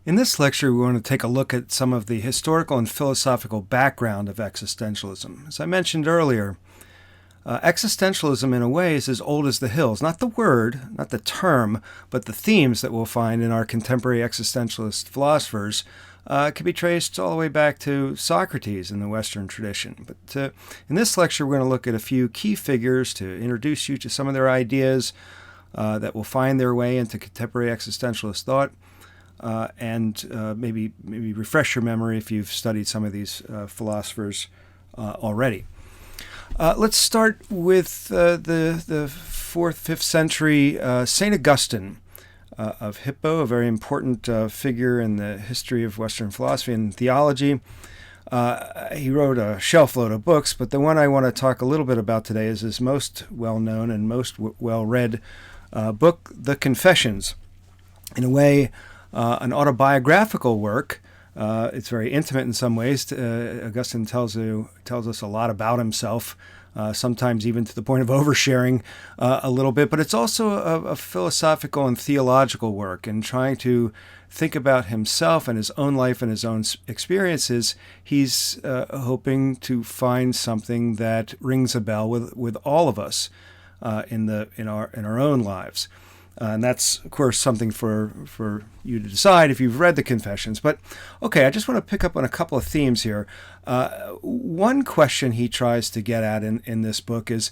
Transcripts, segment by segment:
In this lecture, we want to take a look at some of the historical and philosophical background of existentialism. As I mentioned earlier, existentialism in a way is as old as the hills. Not the word, not the term, but the themes that we'll find in our contemporary existentialist philosophers can be traced all the way back to Socrates in the Western tradition. But in this lecture, we're going to look at a few key figures to introduce you to some of their ideas that will find their way into contemporary existentialist thought. And maybe refresh your memory if you've studied some of these philosophers already. Let's start with the 4th, 5th century St. Augustine of Hippo, a very important figure in the history of Western philosophy and theology. He wrote a shelf load of books, but the one I want to talk a little bit about today is his most well-known and most well-read book, The Confessions. In a way, an autobiographical work. It's very intimate in some ways. Augustine tells us a lot about himself, sometimes even to the point of oversharing a little bit. But it's also a philosophical and theological work, and trying to think about himself and his own life and his own experiences. He's hoping to find something that rings a bell with all of us in our own lives. And that's, of course, something for you to decide if you've read the Confessions. But, okay, I just want to pick up on a couple of themes here. One question he tries to get at in this book is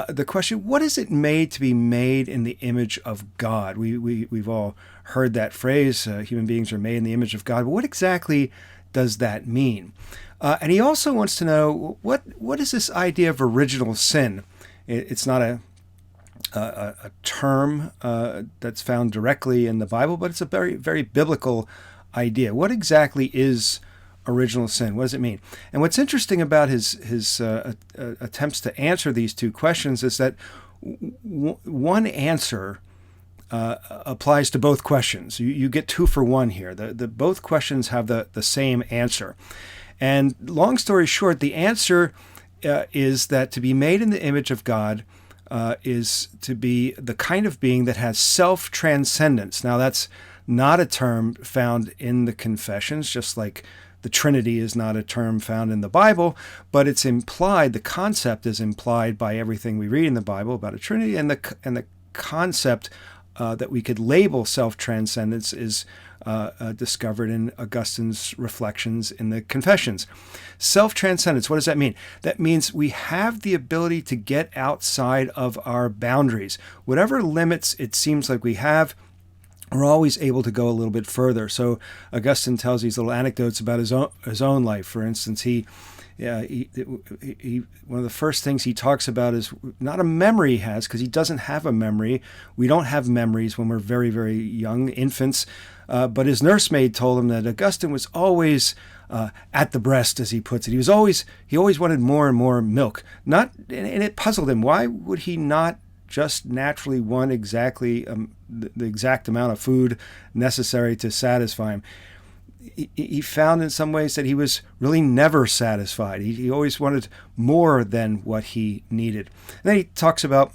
the question, what is it made to be made in the image of God? We've all heard that phrase, human beings are made in the image of God. But what exactly does that mean? And he also wants to know, what is this idea of original sin? It's not a term that's found directly in the Bible, but it's a very, very biblical idea. What exactly is original sin? What does it mean? And what's interesting about his attempts to answer these two questions is that one answer applies to both questions. You get 2 for 1 here. The both questions have the same answer. And long story short, the answer is that to be made in the image of God is to be the kind of being that has self-transcendence. Now, that's not a term found in the Confessions, just like the Trinity is not a term found in the Bible, but it's implied, the concept is implied by everything we read in the Bible about a Trinity, and the concept that we could label self-transcendence is discovered in Augustine's reflections in the Confessions. Self-transcendence, what does that mean? That means we have the ability to get outside of our boundaries. Whatever limits it seems like we have, we're always able to go a little bit further. So Augustine tells these little anecdotes about his own life. For instance, he one of the first things he talks about is not a memory he has, because he doesn't have a memory. We don't have memories when we're very, very young, infants. But his nursemaid told him that Augustine was always at the breast, as he puts it. He always wanted more and more milk. And it puzzled him. Why would he not just naturally want exactly the exact amount of food necessary to satisfy him? He found in some ways that he was really never satisfied. He always wanted more than what he needed. And then he talks about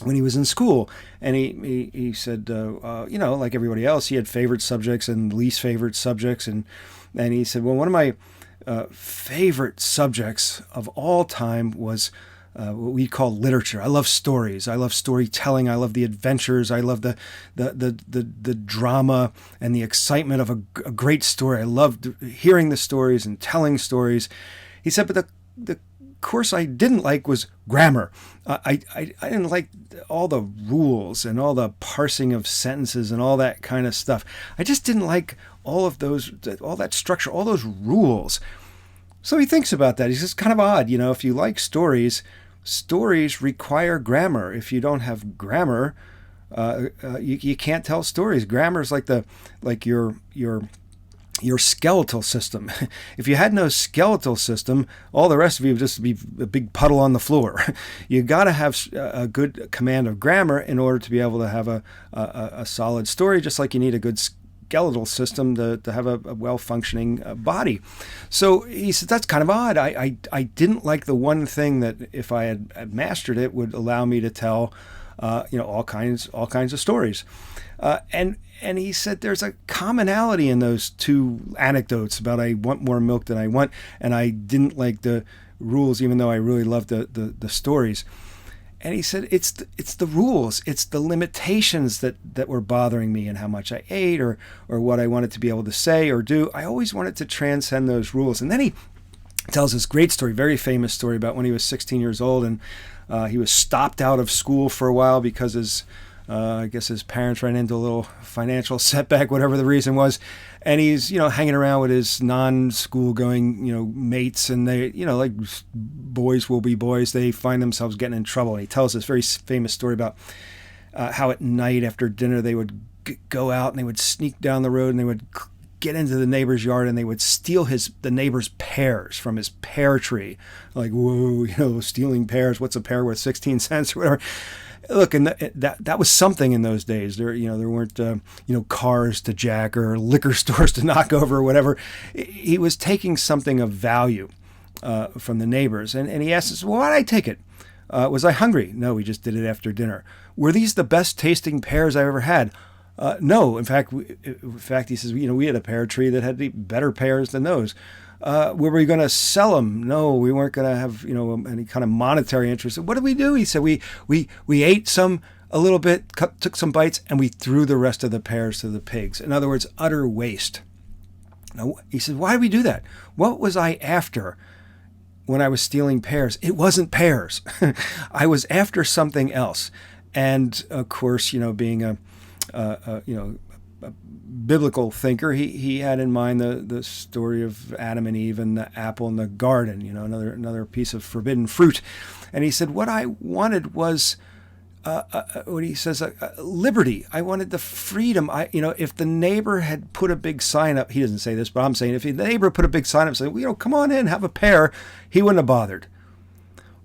when he was in school, and he said, like everybody else, he had favorite subjects and least favorite subjects. And he said, well, one of my favorite subjects of all time was what we call literature. I love stories. I love storytelling. I love the adventures. I love the drama and the excitement of a great story. I loved hearing the stories and telling stories. He said, but the course I didn't like was grammar. I didn't like all the rules and all the parsing of sentences and all that kind of stuff. I just didn't like all that structure, all those rules. So he thinks about that. He says, kind of odd, if you like stories require grammar. If you don't have grammar, you can't tell stories. Grammar is like your skeletal system. If you had no skeletal system, all the rest of you would just be a big puddle on the floor. You got to have a good command of grammar in order to be able to have a solid story, just like you need a good skeletal system to have a well-functioning body. So he said, that's kind of odd. I didn't like the one thing that if I had mastered it would allow me to tell all kinds of stories. And he said there's a commonality in those two anecdotes about I want more milk than I want, and I didn't like the rules, even though I really loved the stories. And he said it's the rules, it's the limitations that were bothering me, and how much I ate or what I wanted to be able to say or do. I always wanted to transcend those rules. And then he tells this great story, very famous story, about when he was 16 years old, and he was stopped out of school for a while because I guess his parents ran into a little financial setback, whatever the reason was. And he's, hanging around with his non-school going, mates, and they, like boys will be boys, they find themselves getting in trouble. And he tells this very famous story about how at night after dinner they would go out and they would sneak down the road and they would get into the neighbor's yard and they would steal the neighbor's pears from his pear tree. Like, whoa, stealing pears, what's a pear worth, 16 cents or whatever? Look, and that was something in those days. There weren't cars to jack or liquor stores to knock over or whatever. He was taking something of value from the neighbors, and he asked us, "Well, why did I take it? Was I hungry? No, we just did it after dinner. Were these the best tasting pears I ever had? No. In fact, he says, we had a pear tree that had better pears than those. Were we going to sell them? No, we weren't going to have, any kind of monetary interest. What did we do? He said, we ate some a little bit, took some bites, and we threw the rest of the pears to the pigs. In other words, utter waste. Now, he said, why did we do that? What was I after when I was stealing pears? It wasn't pears. I was after something else. And of course, being a biblical thinker, he had in mind the story of Adam and Eve and the apple in the garden, another piece of forbidden fruit. And he said, what I wanted was, what he says, liberty. I wanted the freedom. If the neighbor had put a big sign up, he doesn't say this, but I'm saying if the neighbor put a big sign up saying, come on in, have a pear, he wouldn't have bothered.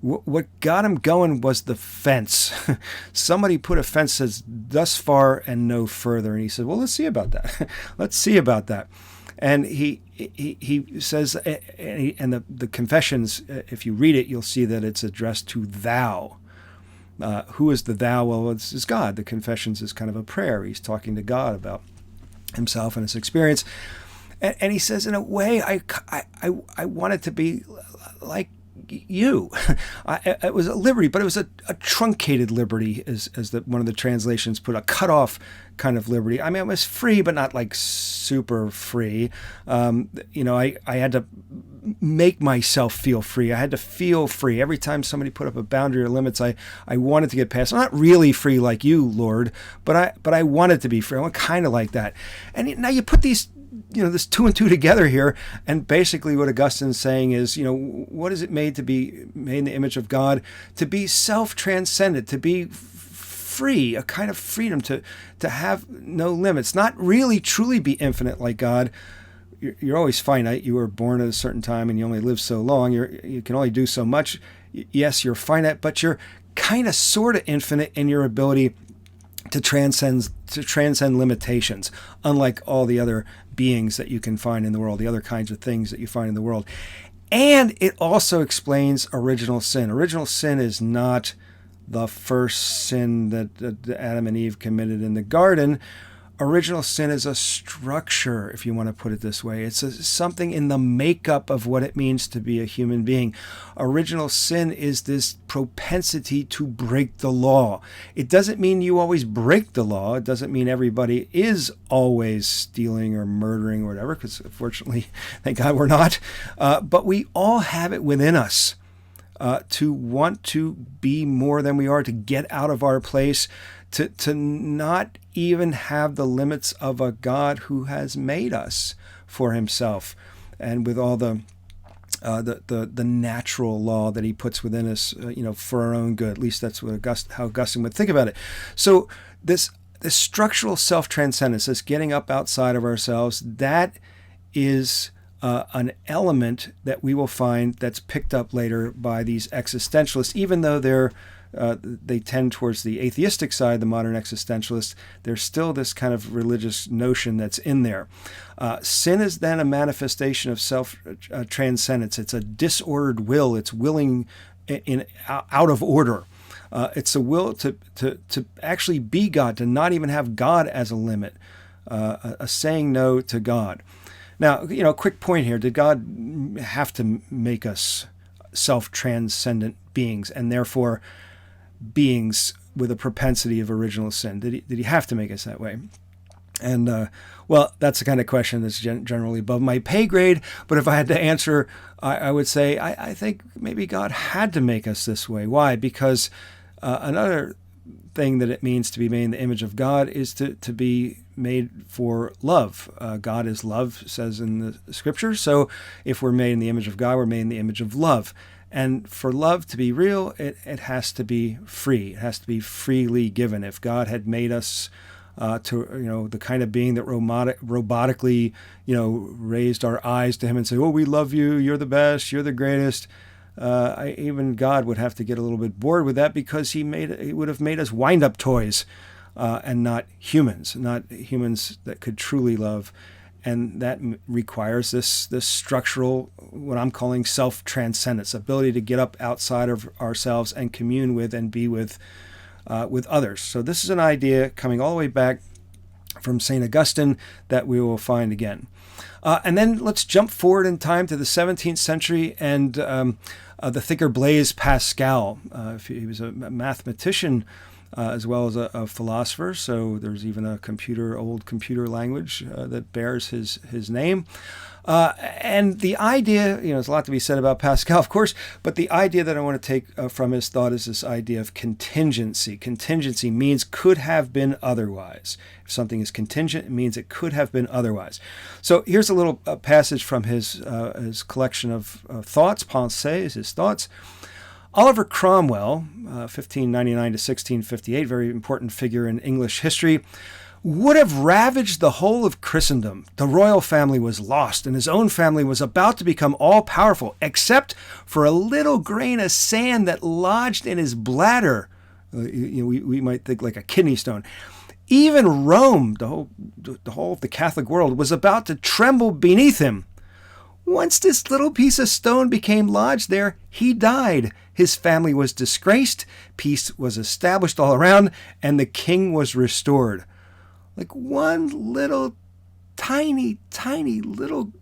What got him going was the fence. Somebody put a fence that says thus far and no further. And he said, well, let's see about that. Let's see about that. And he says, and the Confessions, if you read it, you'll see that it's addressed to thou. Who is the thou? Well, it's God. The Confessions is kind of a prayer. He's talking to God about himself and his experience. And he says, in a way, I wanted to be like you. It was a liberty, but it was a truncated liberty, as one of the translations put, a cut-off kind of liberty. I mean, it was free, but not like super free. I had to make myself feel free. I had to feel free. Every time somebody put up a boundary or limits, I wanted to get past. I'm not really free like you, Lord, but I wanted to be free. I want kind of like that. And now you put these, this two and two together here, and basically what Augustine's saying is, what is it made to be made in the image of God? To be self-transcendent, to be free, a kind of freedom, to have no limits, not really truly be infinite like God. You're always finite. You were born at a certain time and you only live so long. You can only do so much. Yes, you're finite, but you're kind of sort of infinite in your ability to transcend limitations, unlike all the other beings that you can find in the world, the other kinds of things that you find in the world. And it also explains original sin. Original sin is not the first sin that Adam and Eve committed in the garden. Original sin is a structure, if you want to put it this way. It's something in the makeup of what it means to be a human being. Original sin is this propensity to break the law. It doesn't mean you always break the law. It doesn't mean everybody is always stealing or murdering or whatever, because fortunately, thank God we're not. But we all have it within us to want to be more than we are, to get out of our place, to not even have the limits of a God who has made us for himself, and with all the natural law that he puts within us, for our own good. At least that's what how Augustine would think about it. So this structural self-transcendence, this getting up outside of ourselves, that is an element that we will find that's picked up later by these existentialists, even though they tend towards the atheistic side, the modern existentialists. There's still this kind of religious notion that's in there. Sin is then a manifestation of self-transcendence. It's a disordered will. It's willing out of order. It's a will to actually be God, to not even have God as a limit, a saying no to God. Now, quick point here. Did God have to make us self-transcendent beings and therefore beings with a propensity of original sin? Did he have to make us that way? And, well, that's the kind of question that's generally above my pay grade. But if I had to answer, I would say I think maybe God had to make us this way. Why? Because another thing that it means to be made in the image of God is to be made for love. God is love, says in the scripture. So if we're made in the image of God, we're made in the image of love. And for love to be real, it has to be free. It has to be freely given. If God had made us to the kind of being that robotically raised our eyes to him and say, "Oh, we love you, you're the best, you're the greatest," even God would have to get a little bit bored with that, because he would have made us wind-up toys and not humans that could truly love. And that requires this structural, what I'm calling self-transcendence, ability to get up outside of ourselves and commune with and be with others. So this is an idea coming all the way back from St. Augustine that we will find again. And then let's jump forward in time to the 17th century and the thinker Blaise Pascal. He was a mathematician as well as a philosopher, so there's even a old computer language that bears his name. And the idea, there's a lot to be said about Pascal, of course, but the idea that I want to take from his thought is this idea of contingency. Contingency means could have been otherwise. If something is contingent, it means it could have been otherwise. So here's a little passage from his collection of thoughts, Pensées, his thoughts. Oliver Cromwell, 1599 to 1658, very important figure in English history, would have ravaged the whole of Christendom. The royal family was lost, and his own family was about to become all-powerful, except for a little grain of sand that lodged in his bladder. We might think like a kidney stone. Even Rome, the whole of the Catholic world, was about to tremble beneath him. Once this little piece of stone became lodged there, he died. His family was disgraced, peace was established all around, and the king was restored. Like one little tiny little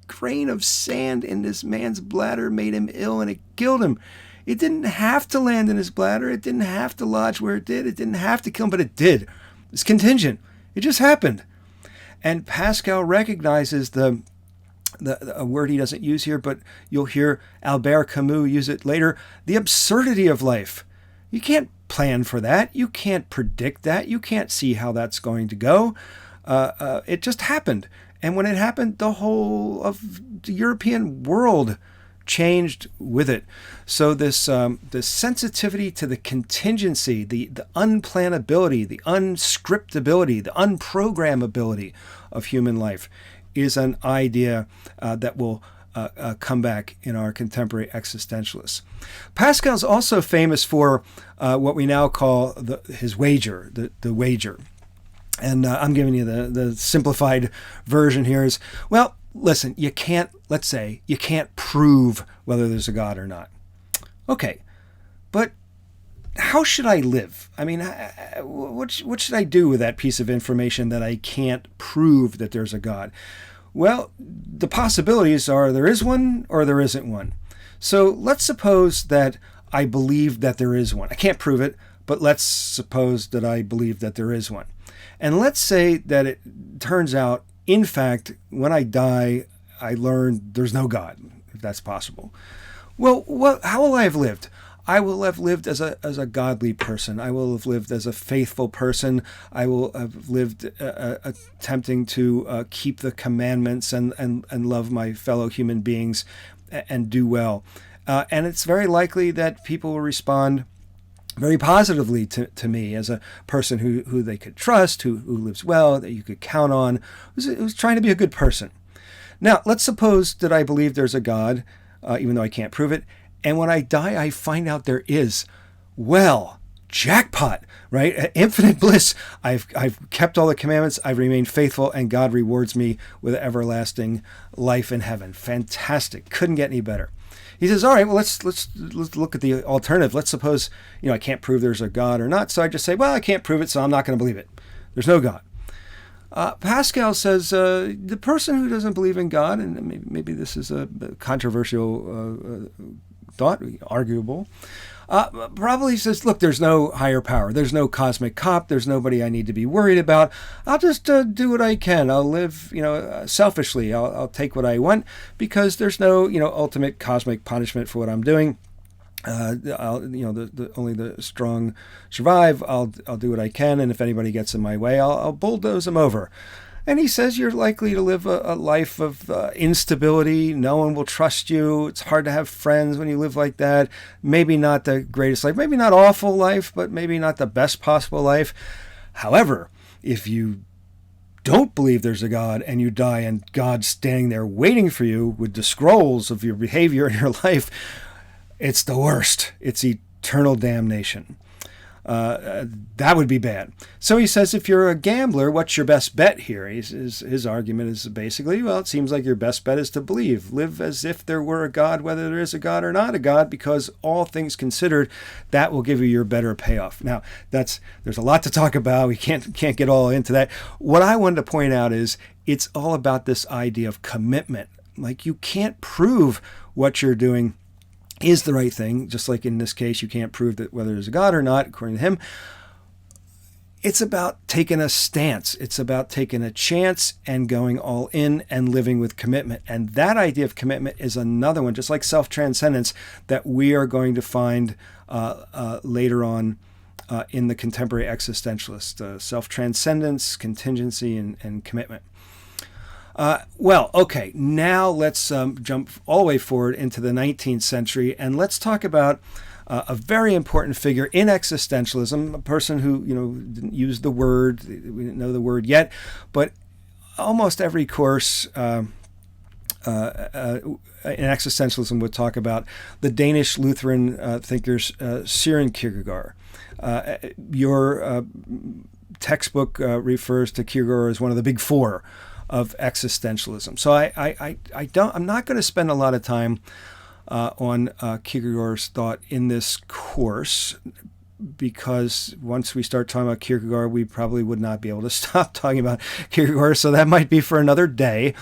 grain of sand in this man's bladder made him ill, and it killed him. It didn't have to land in his bladder. It didn't have to lodge where it did. It didn't have to kill him, but it did. It's contingent. It just happened. And Pascal recognizes a word he doesn't use here, but you'll hear Albert Camus use it later, the absurdity of life. You can't plan for that. You can't predict that. You can't see how that's going to go. It just happened. And when it happened, the whole of the European world changed with it. So this sensitivity to the contingency, the unplannability, the unscriptability, the unprogrammability of human life is an idea that will come back in our contemporary existentialists. Pascal's also famous for what we now call his wager, the wager. And I'm giving you the simplified version here is, well, listen, let's say you can't prove whether there's a God or not. Okay, but how should I live? I mean, what should I do with that piece of information that I can't prove that there's a God? Well, the possibilities are there is one or there isn't one. So let's suppose that I believe that there is one. I can't prove it, but let's suppose that I believe that there is one. And let's say that it turns out, in fact, when I die, I learn there's no God, if that's possible. Well, how will I have lived? I will have lived as a godly person. I will have lived as a faithful person. I will have lived attempting to keep the commandments and love my fellow human beings and do well. And it's very likely that people will respond very positively to me as a person who they could trust, who lives well, that you could count on, who's trying to be a good person. Now, let's suppose that I believe there's a God, even though I can't prove it. And when I die, I find out there is. Well, jackpot, right? Infinite bliss. I've kept all the commandments. I've remained faithful, and God rewards me with everlasting life in heaven. Fantastic. Couldn't get any better. He says, all right, well, let's look at the alternative. Let's suppose, I can't prove there's a God or not. So I just say, well, I can't prove it, so I'm not going to believe it. There's no God. Pascal says the person who doesn't believe in God, and maybe this is a controversial thought, arguable, probably says, look, there's no higher power. There's no cosmic cop. There's nobody I need to be worried about. I'll just do what I can. I'll live, selfishly. I'll take what I want because there's no, ultimate cosmic punishment for what I'm doing. Only the strong survive. I'll do what I can, and if anybody gets in my way, I'll bulldoze them over. And he says you're likely to live a life of instability. No one will trust you. It's hard to have friends when you live like that. Maybe not the greatest life. Maybe not awful life, but maybe not the best possible life. However, if you don't believe there's a God and you die and God's standing there waiting for you with the scrolls of your behavior in your life, it's the worst. It's eternal damnation. That would be bad. So he says, if you're a gambler, what's your best bet here? His argument is basically, well, it seems like your best bet is to believe. Live as if there were a God, whether there is a God or not a God, because all things considered, that will give you your better payoff. Now, there's a lot to talk about. We can't get all into that. What I wanted to point out is it's all about this idea of commitment. Like, you can't prove what you're doing is the right thing, just like in this case, you can't prove that whether there's a God or not, according to him. It's about taking a stance. It's about taking a chance and going all in and living with commitment. And that idea of commitment is another one, just like self-transcendence, that we are going to find later on in the contemporary existentialist. Self-transcendence, contingency, and commitment. Okay, now let's jump all the way forward into the 19th century, and let's talk about a very important figure in existentialism, a person who, didn't use the word, we didn't know the word yet, but almost every course in existentialism would talk about the Danish Lutheran thinkers Søren Kierkegaard. Your textbook refers to Kierkegaard as one of the big four of existentialism. So I'm not going to spend a lot of time on Kierkegaard's thought in this course, because once we start talking about Kierkegaard, we probably would not be able to stop talking about Kierkegaard. So that might be for another day.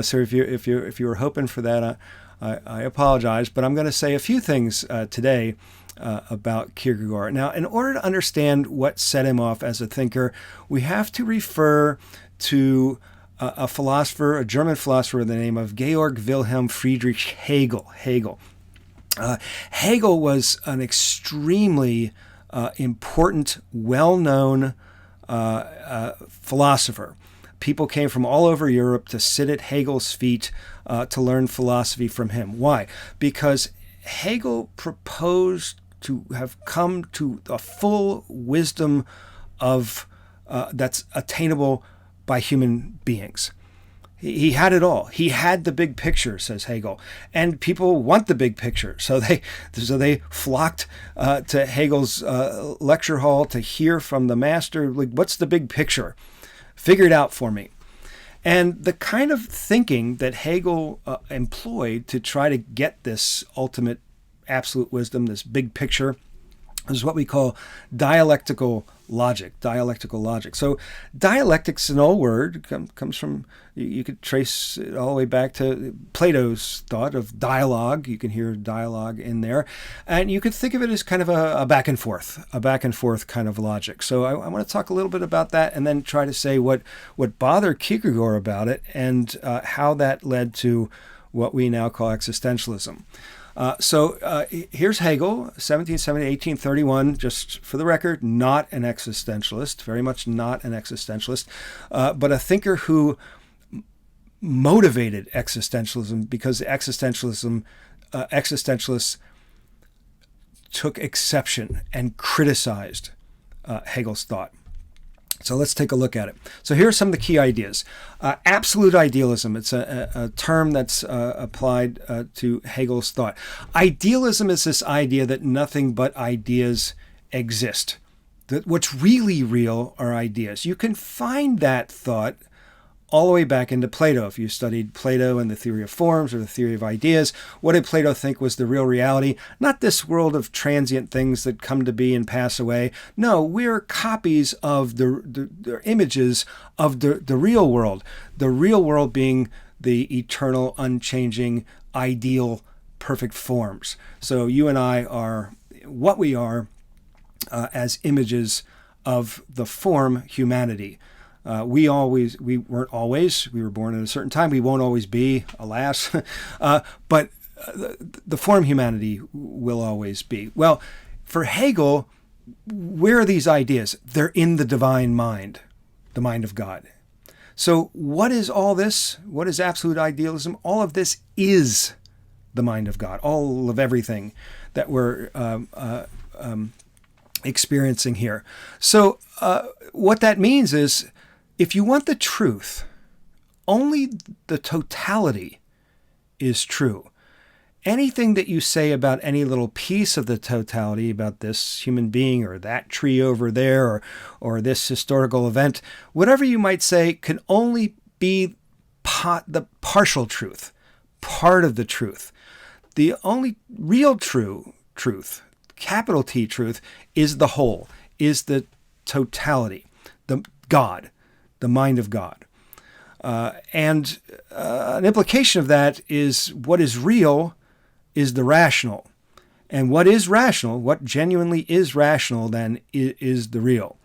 So if you were hoping for that, I apologize. But I'm going to say a few things today about Kierkegaard. Now, in order to understand what set him off as a thinker, we have to refer to a philosopher, a German philosopher by the name of Georg Wilhelm Friedrich Hegel. Hegel was an extremely important, well-known philosopher. People came from all over Europe to sit at Hegel's feet to learn philosophy from him. Why? Because Hegel proposed to have come to a full wisdom of that's attainable by human beings. He had it all. He had the big picture, says Hegel, and people want the big picture. So they flocked to Hegel's lecture hall to hear from the master. Like, what's the big picture? Figure it out for me. And the kind of thinking that Hegel employed to try to get this ultimate absolute wisdom, this big picture, is what we call dialectical logic. So dialectic's an old word, comes from, you could trace it all the way back to Plato's thought of dialogue. You can hear dialogue in there. And you could think of it as kind of a back and forth kind of logic. So I want to talk a little bit about that and then try to say what bothered Kierkegaard about it and how that led to what we now call existentialism. Here's Hegel, 1770, 1831, just for the record, not an existentialist, very much not an existentialist, but a thinker who motivated existentialism because existentialists took exception and criticized Hegel's thought. So let's take a look at it. So here are some of the key ideas. Absolute idealism. It's a term that's applied to Hegel's thought. Idealism is this idea that nothing but ideas exist. That what's really real are ideas. You can find that thought all the way back into Plato. If you studied Plato and the theory of forms or the theory of ideas, what did Plato think was the real reality? Not this world of transient things that come to be and pass away. No, we're copies of the images of the real world. The real world being the eternal, unchanging, ideal, perfect forms. So you and I are what we are as images of the form humanity. We weren't always, we were born at a certain time. We won't always be, alas, but the form humanity will always be. Well, for Hegel, where are these ideas? They're in the divine mind, the mind of God. So what is all this? What is absolute idealism? All of this is the mind of God, all of everything that we're experiencing here. So what that means is, if you want the truth, only the totality is true. Anything that you say about any little piece of the totality, about this human being or that tree over there or this historical event, whatever you might say can only be the partial truth, part of the truth. The only real truth, capital T truth, is the whole, is the totality, the God, the mind of God. And an implication of that is what is real is the rational. And what is rational, what genuinely is rational, then is the real.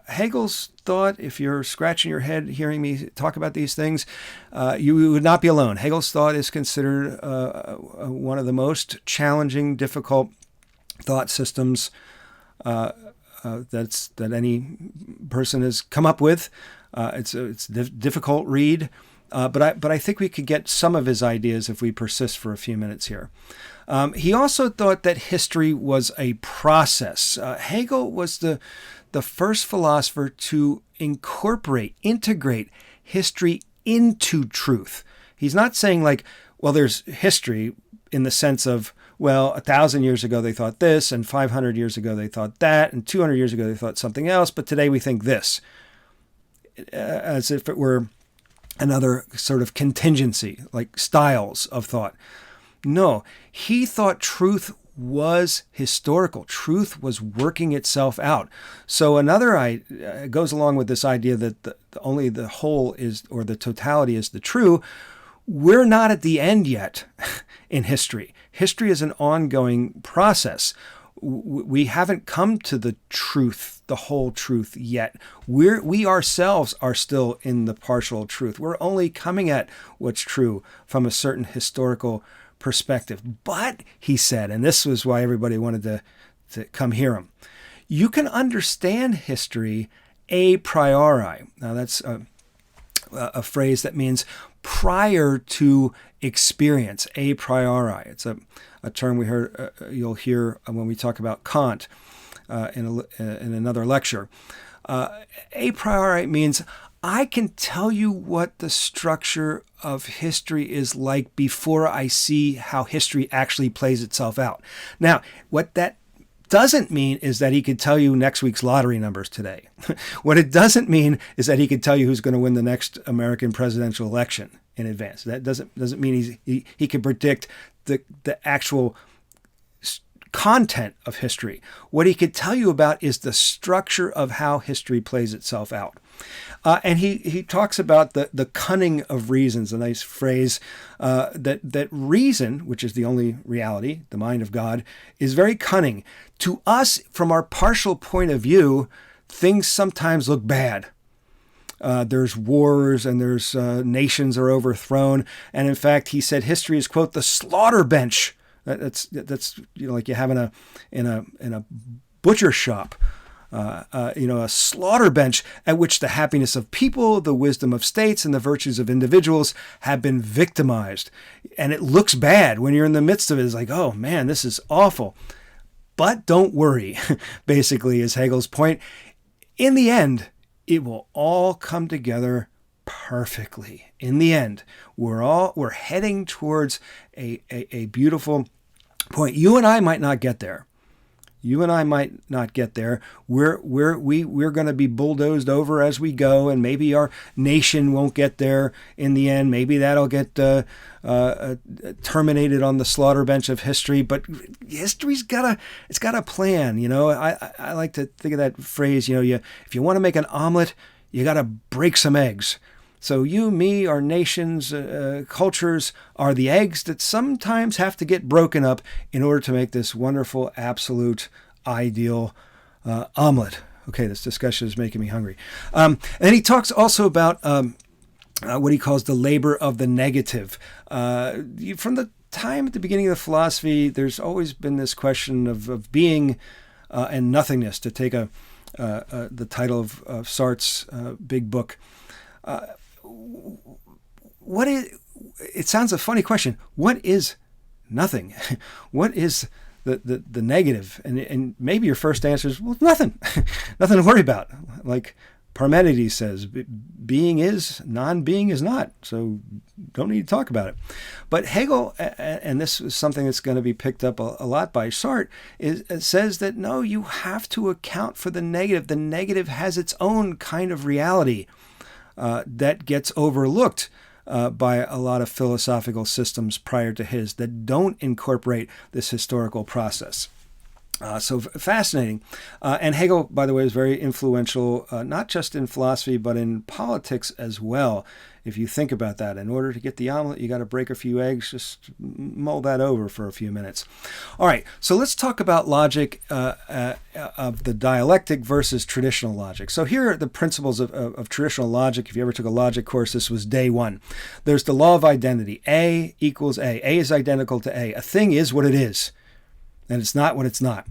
Hegel's thought, if you're scratching your head hearing me talk about these things, you would not be alone. Hegel's thought is considered one of the most challenging, difficult thought systems that any person has come up with. It's a difficult read, but I think we could get some of his ideas if we persist for a few minutes here. He also thought that history was a process. Hegel was the first philosopher to integrate history into truth. He's not saying like, well, there's history in the sense of, well, 1,000 years ago they thought this, and 500 years ago they thought that, and 200 years ago they thought something else, but today we think this, as if it were another sort of contingency, like styles of thought. No, he thought truth was historical. Truth was working itself out. So another goes along with this idea that only the whole is, or the totality is the true. We're not at the end yet in history. History is an ongoing process. We haven't come to the truth, the whole truth yet. We ourselves are still in the partial truth. We're only coming at what's true from a certain historical perspective. But, he said, and this was why everybody wanted to come hear him, you can understand history a priori. Now that's a phrase that means prior to experience, a priori. It's a term you'll hear when we talk about Kant in another lecture. A priori means I can tell you what the structure of history is like before I see how history actually plays itself out. Now, what that doesn't mean is that he could tell you next week's lottery numbers today. What it doesn't mean is that he could tell you who's going to win the next American presidential election in advance. That doesn't mean he can predict the actual content of history. What he could tell you about is the structure of how history plays itself out. And he talks about the cunning of reasons, a nice phrase, that reason, which is the only reality, the mind of God, is very cunning. To us, from our partial point of view, things sometimes look bad. There's wars and there's nations are overthrown. And in fact, he said history is, quote, the slaughter bench. That's like you have in a butcher shop. A slaughter bench at which the happiness of people, the wisdom of states, and the virtues of individuals have been victimized. And it looks bad when you're in the midst of it. It's like, oh man, this is awful. But don't worry, basically, is Hegel's point. In the end, it will all come together perfectly. In the end, we're heading towards a beautiful point. You and I might not get there. You and I might not get there. We're going to be bulldozed over as we go, and maybe our nation won't get there in the end. Maybe that'll get terminated on the slaughter bench of history. But history's got a plan. I like to think of that phrase. If you want to make an omelet, you got to break some eggs. So you, me, our nations, cultures are the eggs that sometimes have to get broken up in order to make this wonderful, absolute, ideal omelet. Okay, this discussion is making me hungry. And he talks also about what he calls the labor of the negative. From the time at the beginning of the philosophy, there's always been this question of being and nothingness, to take the title of Sartre's big book. It sounds a funny question. What is nothing? What is the negative? And maybe your first answer is, well, nothing. Nothing to worry about. Like Parmenides says, being is, non-being is not. So don't need to talk about it. But Hegel, and this is something that's going to be picked up a lot by Sartre, says that no, you have to account for the negative. The negative has its own kind of reality that gets overlooked by a lot of philosophical systems prior to his that don't incorporate this historical process. So fascinating. And Hegel, by the way, is very influential, not just in philosophy, but in politics as well. If you think about that, in order to get the omelet, you got to break a few eggs. Just mull that over for a few minutes. All right, so let's talk about logic of the dialectic versus traditional logic. So here are the principles of traditional logic. If you ever took a logic course, this was day one. There's the law of identity. A equals A. A is identical to A. A thing is what it is, and it's not what it's not.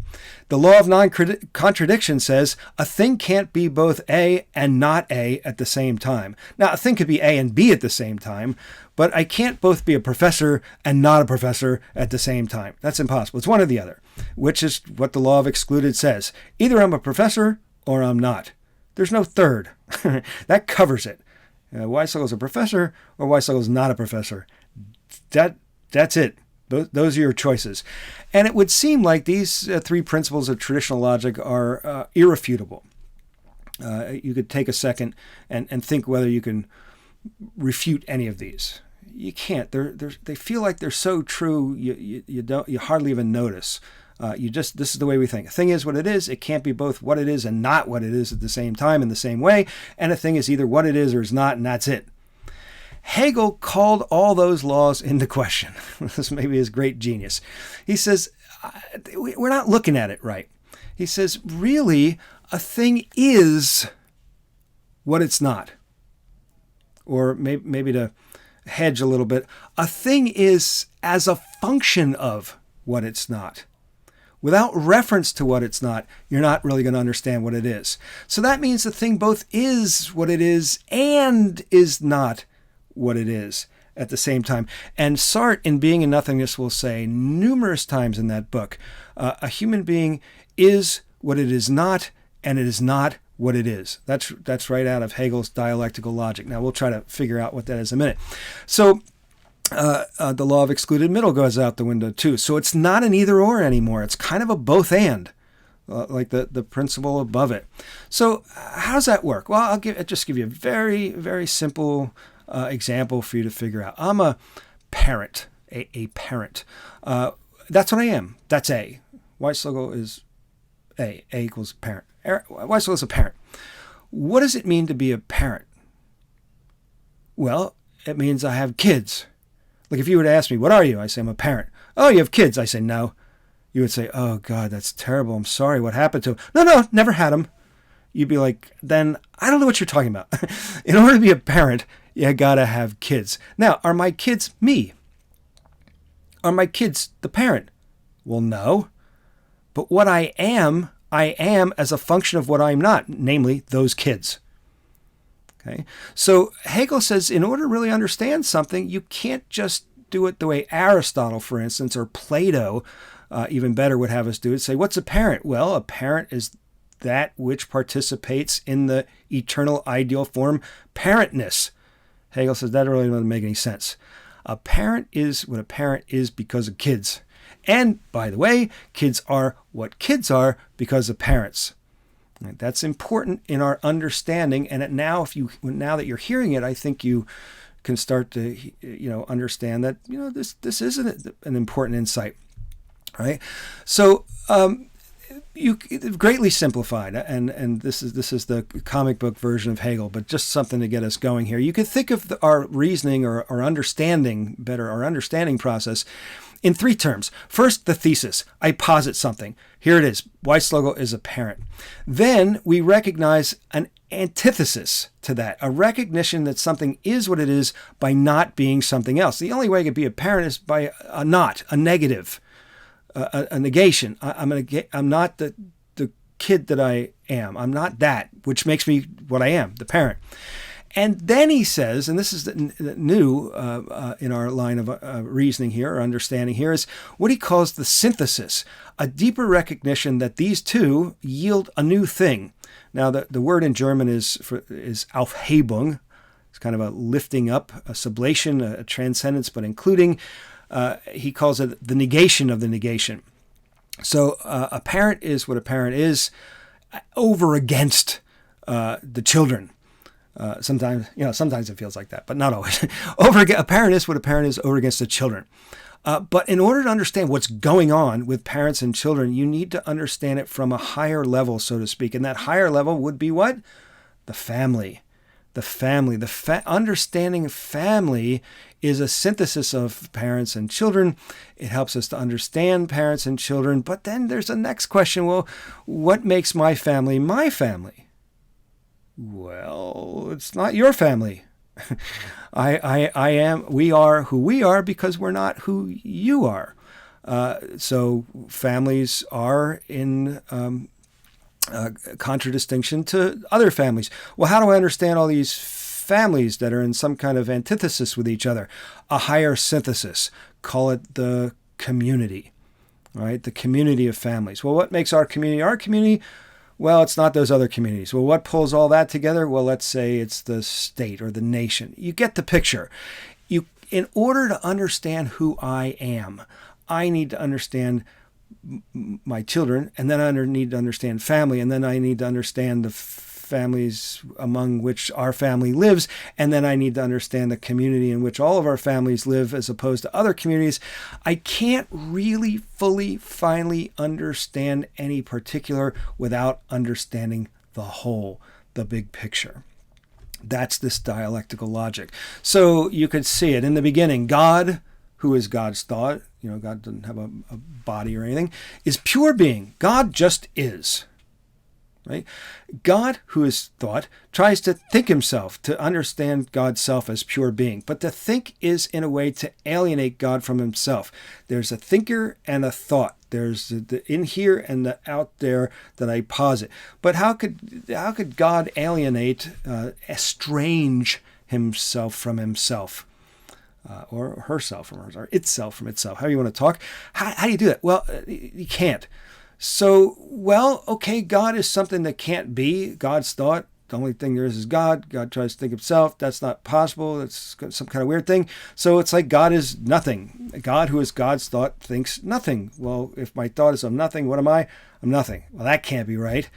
The law of non-contradiction says a thing can't be both A and not A at the same time. Now, a thing could be A and B at the same time, but I can't both be a professor and not a professor at the same time. That's impossible. It's one or the other, which is what the law of excluded says. Either I'm a professor or I'm not. There's no third. That covers it. Weissel's a professor or Weissel's not a professor. That's it. Those are your choices. And it would seem like these three principles of traditional logic are irrefutable. You could take a second and think whether you can refute any of these. You can't. They feel like they're so true, you hardly even notice. This is the way we think. A thing is what it is. It can't be both what it is and not what it is at the same time in the same way. And a thing is either what it is or is not, and that's it. Hegel called all those laws into question. This may be his great genius. He says, we're not looking at it right. He says, really, a thing is what it's not. Or maybe to hedge a little bit, a thing is as a function of what it's not. Without reference to what it's not, you're not really going to understand what it is. So that means the thing both is what it is and is not what it is at the same time. And Sartre, in Being and Nothingness, will say numerous times in that book, a human being is what it is not, and it is not what it is. That's right out of Hegel's Dialectical Logic. Now, we'll try to figure out what that is in a minute. So the law of excluded middle goes out the window, too. So it's not an either-or anymore. It's kind of a both-and, like the principle above it. So how does that work? Well, I'll just give you a very, very simple example for you to figure out. I'm a parent, a parent. That's what I am. That's A. Weissel is A. A equals parent. Weissel is a parent. What does it mean to be a parent? Well, it means I have kids. Like if you were to ask me, what are you? I say, I'm a parent. Oh, you have kids? I say, no. You would say, oh, God, that's terrible. I'm sorry. What happened to them? No, never had them. You'd be like, then I don't know what you're talking about. In order to be a parent, you gotta have kids. Now, are my kids me? Are my kids the parent? Well, no. But what I am as a function of what I'm not, namely those kids. Okay? So Hegel says in order to really understand something, you can't just do it the way Aristotle, for instance, or Plato, even better, would have us do it. Say, what's a parent? Well, a parent is that which participates in the eternal ideal form, parentness. Hegel says that really doesn't make any sense. A parent is what a parent is because of kids. And, by the way, kids are what kids are because of parents. Right? That's important in our understanding. And now that you're hearing it, I think you can start to, understand that, this is an important insight. Right? So, you greatly simplified, and this is the comic book version of Hegel, but just something to get us going here. You could think of our reasoning or our understanding process in three terms. First, the thesis. I posit something. Here it is. Weisslogo is a parent. Then we recognize an antithesis to that, a recognition that something is what it is by not being something else. The only way it could be a parent is by a not, a negative. A negation. I'm not the kid that I am. I'm not that, which makes me what I am, the parent. And then he says, and this is the new in our line of reasoning here, or understanding here, is what he calls the synthesis, a deeper recognition that these two yield a new thing. Now, the word in German is Aufhebung. It's kind of a lifting up, a sublation, a transcendence, but including. He calls it the negation of the negation. So a parent is what a parent is over against the children. Sometimes it feels like that, but not always. A parent is what a parent is over against the children. But in order to understand what's going on with parents and children, you need to understand it from a higher level, so to speak. And that higher level would be what? The family. Understanding of family is a synthesis of parents and children. It helps us to understand parents and children. But then there's a next question. Well, what makes my family my family? Well, it's not your family. We are who we are because we're not who you are. So families are in contradistinction to other families. Well, how do I understand all these families that are in some kind of antithesis with each other? A higher synthesis. Call it the community, right? The community of families. Well, what makes our community our community? Well, it's not those other communities. Well, what pulls all that together? Well, let's say it's the state or the nation. You get the picture. In order to understand who I am, I need to understand my children, and then I need to understand family, and then I need to understand the families among which our family lives, and then I need to understand the community in which all of our families live as opposed to other communities. I can't really fully, finally understand any particular without understanding the whole, the big picture. That's this dialectical logic. So you could see it in the beginning. God, who is God's thought, God doesn't have a body or anything, is pure being. God just is. Right? God, who is thought, tries to think himself, to understand God's self as pure being. But to think is, in a way, to alienate God from himself. There's a thinker and a thought. There's the in here and the out there that I posit. But how could God alienate, estrange himself from himself? Or herself from herself, or itself from itself, however you want to talk. How do you do that? Well, you can't. So, okay, God is something that can't be. God's thought, the only thing there is God. God tries to think himself. That's not possible. It's some kind of weird thing. So it's like God is nothing. God, who is God's thought, thinks nothing. Well, if my thought is of nothing, what am I? I'm nothing. Well, that can't be right.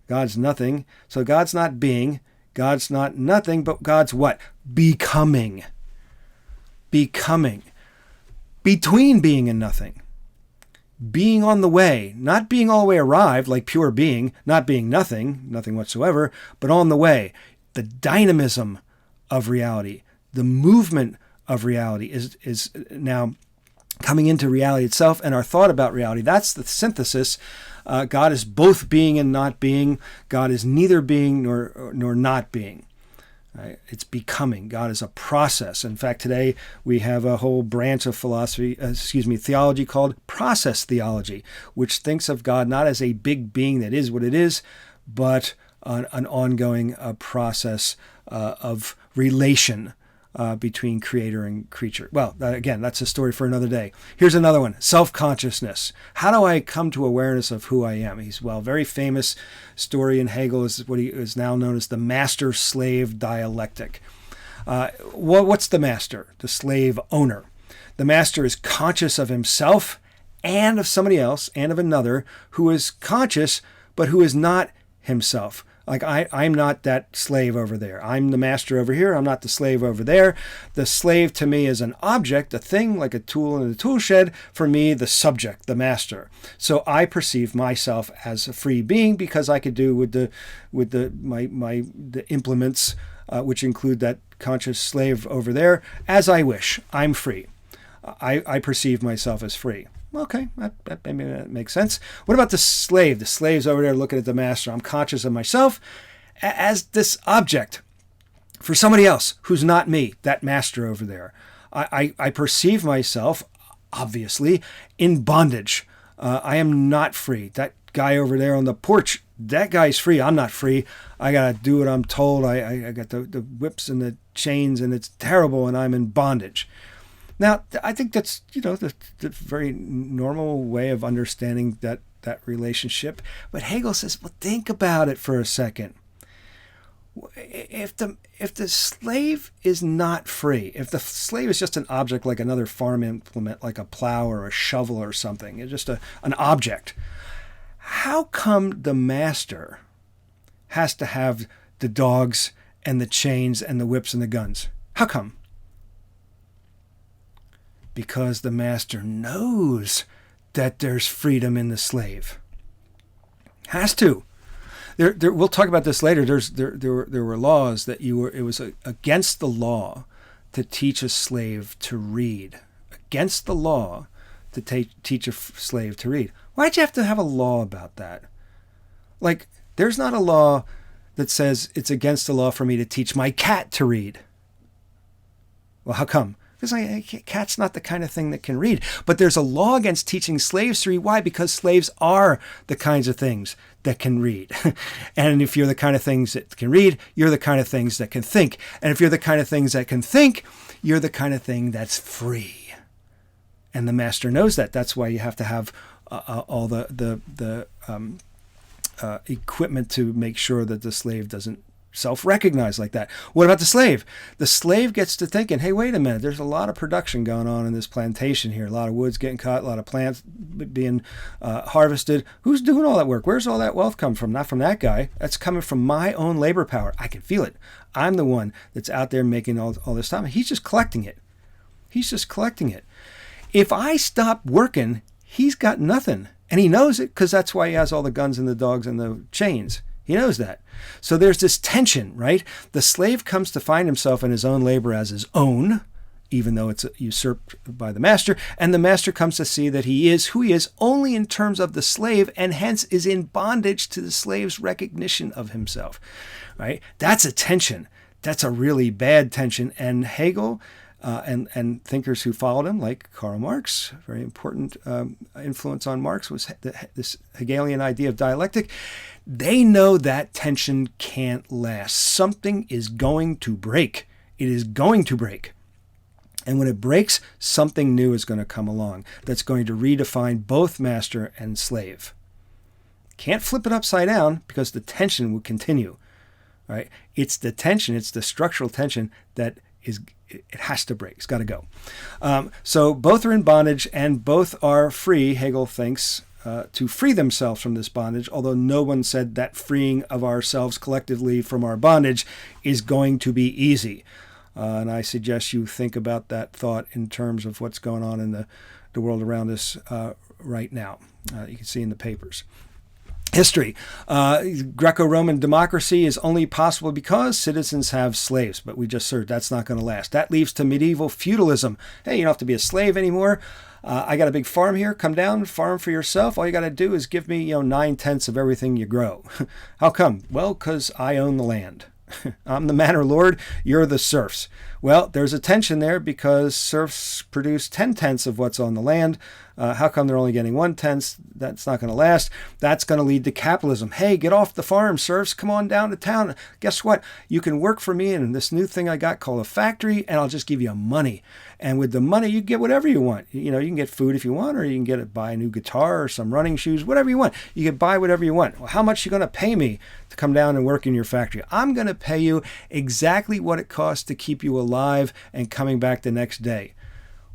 God's nothing. So God's not being. God's not nothing, but God's what? Becoming. Becoming. Between being and nothing. Being on the way, not being all the way arrived like pure being, not being nothing whatsoever, but on the way. The dynamism of reality, the movement of reality is now coming into reality itself, and our thought about reality. That's the synthesis. God is both being and not being. God is neither being nor not being. It's becoming. God is a process. In fact, today we have a whole branch of theology called process theology, which thinks of God not as a big being that is what it is, but an ongoing process of relation between creator and creature. Well, again, that's a story for another day. Here's another one, self-consciousness. How do I come to awareness of who I am? Very famous story in Hegel is what he is now known as the master-slave dialectic. What's the master? The slave owner. The master is conscious of himself and of somebody else and of another who is conscious, but who is not himself. Like I'm not that slave over there. I'm the master over here. I'm not the slave over there. The slave to me is an object, a thing, like a tool in the tool shed. For me, the subject, the master. So I perceive myself as a free being because I could do with the implements, which include that conscious slave over there, as I wish. I'm free. I perceive myself as free. Okay, maybe that makes sense. What about the slave? The slave's over there looking at the master. I'm conscious of myself as this object for somebody else who's not me, that master over there. I perceive myself, obviously, in bondage. I am not free. That guy over there on the porch, that guy's free. I'm not free. I got to do what I'm told. I got the whips and the chains, and it's terrible, and I'm in bondage. Now, I think that's, the very normal way of understanding that relationship. But Hegel says, well, think about it for a second. If the slave is not free, if the slave is just an object like another farm implement, like a plow or a shovel or something, it's just an object, how come the master has to have the dogs and the chains and the whips and the guns? How come? Because the master knows that there's freedom in the slave. Has to. We'll talk about this later. There were laws that it was against the law to teach a slave to read. Against the law to teach a slave to read. Why'd you have to have a law about that? Like, there's not a law that says it's against the law for me to teach my cat to read. Well, how come? Because a cat's not the kind of thing that can read. But there's a law against teaching slaves to read. Why? Because slaves are the kinds of things that can read. And if you're the kind of things that can read, you're the kind of things that can think. And if you're the kind of things that can think, you're the kind of thing that's free. And the master knows that. That's why you have to have all the equipment to make sure that the slave doesn't self-recognize like that. What about the slave? The slave gets to thinking, hey, wait a minute, there's a lot of production going on in this plantation here. A lot of wood's getting cut, a lot of plants being harvested. Who's doing all that work? Where's all that wealth come from? Not from that guy. That's coming from my own labor power. I can feel it. I'm the one that's out there making all this stuff. He's just collecting it. He's just collecting it. If I stop working, he's got nothing. And he knows it because that's why he has all the guns and the dogs and the chains. He knows that. So there's this tension, right? The slave comes to find himself in his own labor as his own, even though it's usurped by the master. And the master comes to see that he is who he is only in terms of the slave, and hence is in bondage to the slave's recognition of himself, right? That's a tension. That's a really bad tension. And Hegel and thinkers who followed him, like Karl Marx, very important influence on Marx was this Hegelian idea of dialectic. They know that tension can't last. Something is going to break. It is going to break. And when it breaks, something new is going to come along that's going to redefine both master and slave. Can't flip it upside down because the tension will continue. Right? It's the tension, it's the structural tension that it has to break. It's got to go. So both are in bondage and both are free, Hegel thinks, to free themselves from this bondage, although no one said that freeing of ourselves collectively from our bondage is going to be easy. And I suggest you think about that thought in terms of what's going on in the world around us right now. You can see in the papers. History. Greco-Roman democracy is only possible because citizens have slaves, but we just heard that's not going to last. That leads to medieval feudalism. Hey, you don't have to be a slave anymore. I got a big farm here. Come down, farm for yourself. All you got to do is give me 9/10 of everything you grow. How come? Well, because I own the land. I'm the manor lord. You're the serfs. Well, there's a tension there because serfs produce 10/10 of what's on the land. How come they're only getting 1/10? That's not going to last. That's going to lead to capitalism. Hey, get off the farm, serfs. Come on down to town. Guess what? You can work for me in this new thing I got called a factory, and I'll just give you money. And with the money, you get whatever you want. You can get food if you want, or you can buy a new guitar or some running shoes, whatever you want. You can buy whatever you want. Well, how much are you going to pay me to come down and work in your factory? I'm going to pay you exactly what it costs to keep you alive and coming back the next day.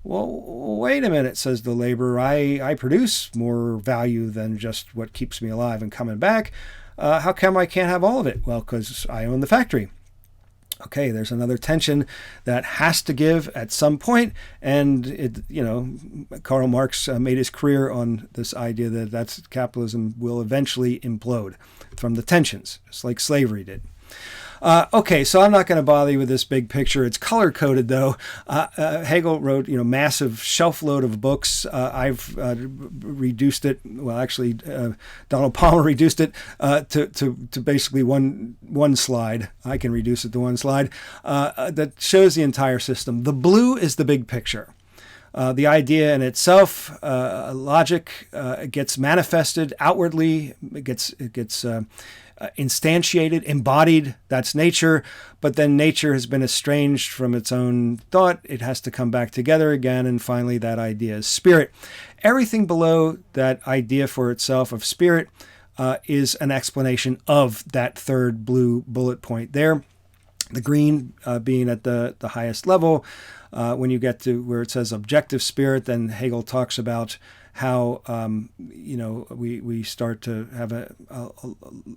Well, wait a minute, says the laborer. I produce more value than just what keeps me alive and coming back. How come I can't have all of it? Well, because I own the factory. Okay, there's another tension that has to give at some point, and Karl Marx made his career on this idea that capitalism will eventually implode from the tensions, just like slavery did. Okay, so I'm not going to bother you with this big picture. It's color-coded, though. Hegel wrote, massive shelf load of books. I've reduced it. Well, actually, Donald Palmer reduced it to basically one slide. I can reduce it to one slide that shows the entire system. The blue is the big picture. The idea in itself, logic, gets manifested outwardly. It gets instantiated, embodied. That's nature. But then nature has been estranged from its own thought. It has to come back together again. And finally, that idea is spirit. Everything below that idea for itself of spirit is an explanation of that third blue bullet point there. The green being at the highest level. When you get to where it says objective spirit, then Hegel talks about how we start to have a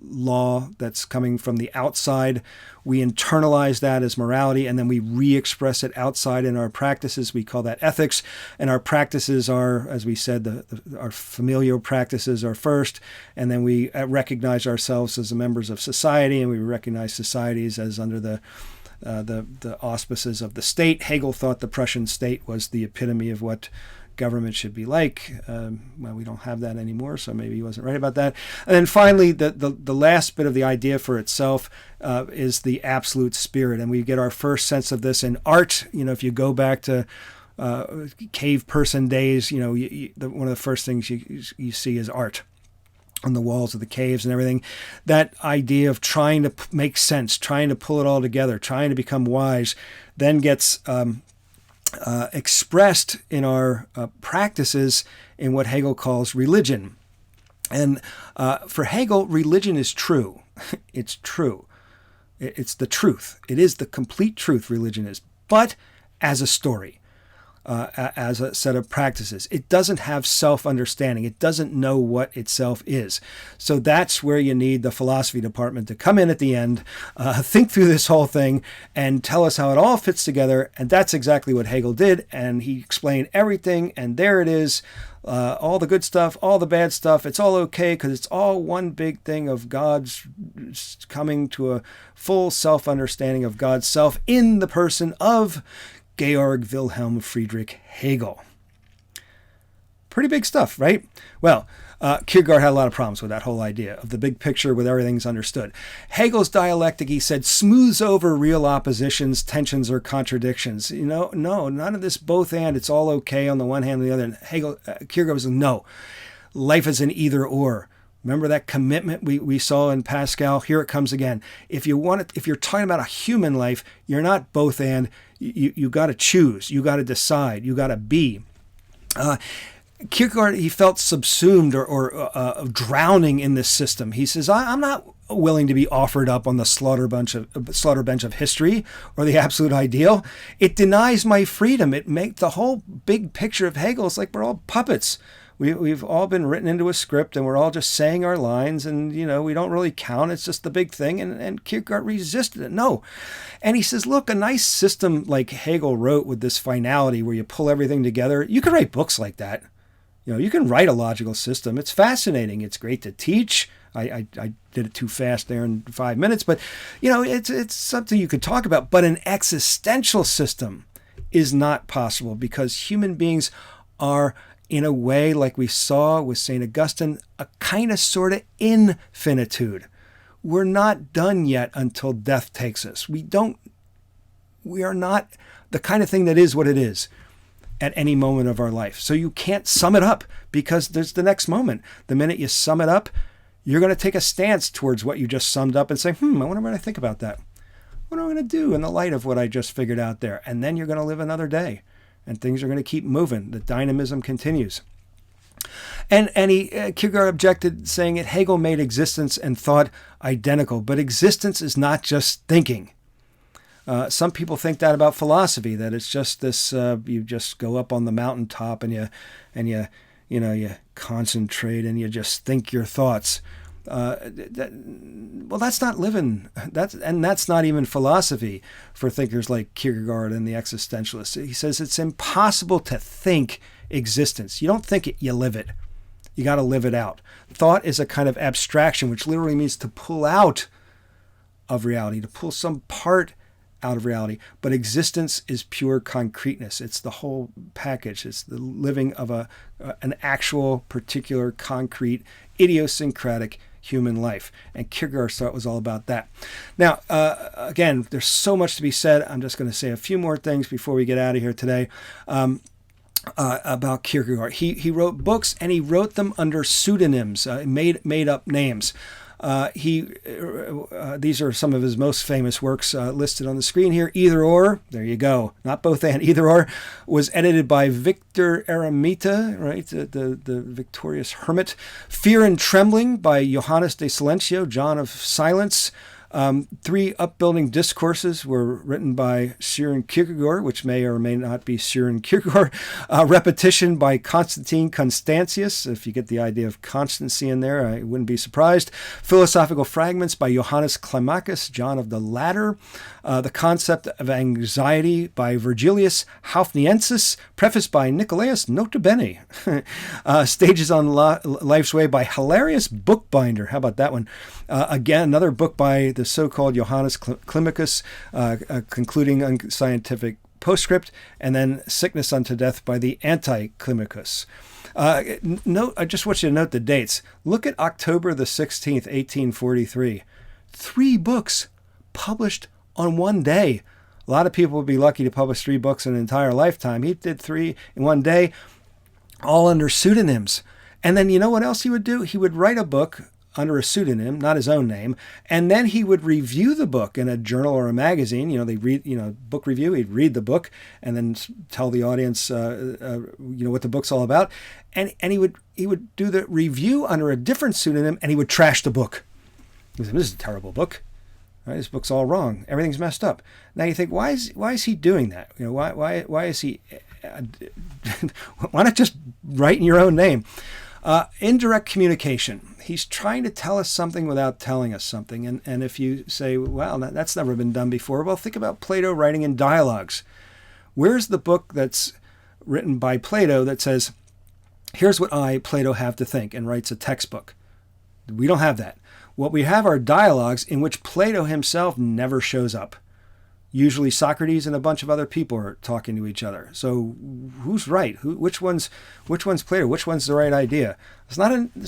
law that's coming from the outside. We internalize that as morality, and then we re-express it outside in our practices. We call that ethics, and our practices are, as we said, our familial practices are first, and then we recognize ourselves as members of society, and we recognize societies as under the auspices of the state. Hegel thought the Prussian state was the epitome of what government should be like. Well, we don't have that anymore, so maybe he wasn't right about that. And then finally, the last bit of the idea for itself is the absolute spirit. And we get our first sense of this in art. If you go back to cave person days, one of the first things you see is art on the walls of the caves and everything. That idea of trying to make sense, trying to pull it all together, trying to become wise, then gets expressed in our practices in what Hegel calls religion. And for Hegel, religion is true. It's true. It's the truth. It is the complete truth, religion is. But as a story, as a set of practices. It doesn't have self-understanding. It doesn't know what itself is. So that's where you need the philosophy department to come in at the end, think through this whole thing, and tell us how it all fits together. And that's exactly what Hegel did. And he explained everything. And there it is. All the good stuff, all the bad stuff. It's all okay because it's all one big thing of God's coming to a full self-understanding of God's self in the person of Georg Wilhelm Friedrich Hegel. Pretty big stuff, right? Well, Kierkegaard had a lot of problems with that whole idea of the big picture with everything's understood. Hegel's dialectic, he said, smooths over real oppositions, tensions, or contradictions. No, none of this both and. It's all okay on the one hand and the other. And Kierkegaard was no. Life is an either or. Remember that commitment we saw in Pascal? Here it comes again. If you're talking about a human life, you're not both and. You got to choose. You got to decide. You got to be. Kierkegaard, he felt subsumed or drowning in this system. He says, I'm not willing to be offered up on the slaughter bench of history or the absolute ideal. It denies my freedom. It makes the whole big picture of Hegel. It's like we're all puppets. We've all been written into a script and we're all just saying our lines and, we don't really count. It's just the big thing. And Kierkegaard resisted it. No. And he says, look, a nice system like Hegel wrote with this finality where you pull everything together, you can write books like that. You can write a logical system. It's fascinating. It's great to teach. I did it too fast there in 5 minutes, but, it's something you could talk about. But an existential system is not possible because human beings are, in a way, like we saw with St. Augustine, a kind of sort of infinitude. We're not done yet until death takes us. We are not the kind of thing that is what it is at any moment of our life. So you can't sum it up because there's the next moment. The minute you sum it up, you're going to take a stance towards what you just summed up and say, I wonder what I think about that. What am I going to do in the light of what I just figured out there? And then you're going to live another day. And things are going to keep moving. The dynamism continues. And Kierkegaard objected, saying that Hegel made existence and thought identical. But existence is not just thinking. Some people think that about philosophy, that it's just this, you just go up on the mountaintop and you concentrate and you just think your thoughts. Well, that's not living. That's not even philosophy for thinkers like Kierkegaard and the existentialists. He says it's impossible to think existence. You don't think it, you live it. You got to live it out. Thought is a kind of abstraction, which literally means to pull out of reality, to pull some part out of reality. But existence is pure concreteness. It's the whole package. It's the living of an actual, particular, concrete, idiosyncratic human life. And Kierkegaard's thought was all about that. Now, again, there's so much to be said. I'm just going to say a few more things before we get out of here today. About Kierkegaard. He wrote books, and he wrote them under pseudonyms, made up names. These are some of his most famous works listed on the screen here. Either Or, there you go, not both and. Either Or was edited by Victor Eremita, right, the victorious hermit. Fear and Trembling by Johannes de Silencio, John of Silence. 3 upbuilding discourses were written by Søren Kierkegaard, which may or may not be Søren Kierkegaard. Repetition by Constantine Constantius. If you get the idea of constancy in there, I wouldn't be surprised. Philosophical Fragments by Johannes Climacus, John of the Ladder. The Concept of Anxiety by Virgilius Haufniensis, prefaced by Nicolaus Notabene. Stages on Life's Way by Hilarious Bookbinder. How about that one? Again, another book by the so-called Johannes Climacus, concluding unscientific postscript, and then Sickness unto Death by the Anti-Climacus. I just want you to note the dates. Look at October the 16th, 1843. 3 books published on one day. A lot of people would be lucky to publish 3 books in an entire lifetime. He did 3 in one day, all under pseudonyms. And then you know what else he would do? He would write a book under a pseudonym, not his own name, and then he would review the book in a journal or a magazine. They read, book review. He'd read the book and then tell the audience, what the book's all about. And he would do the review under a different pseudonym, and he would trash the book. He said, "This is a terrible book. Right, this book's all wrong. Everything's messed up." Now you think, why is he doing that? Why is he? Why not just write in your own name? Indirect communication. He's trying to tell us something without telling us something. And if you say, well, that's never been done before, well, think about Plato writing in dialogues. Where's the book that's written by Plato that says, here's what I, Plato, have to think, and writes a textbook? We don't have that. What we have are dialogues in which Plato himself never shows up. Usually Socrates and a bunch of other people are talking to each other. So who's right? Which one's Plato? Which one's the right idea? This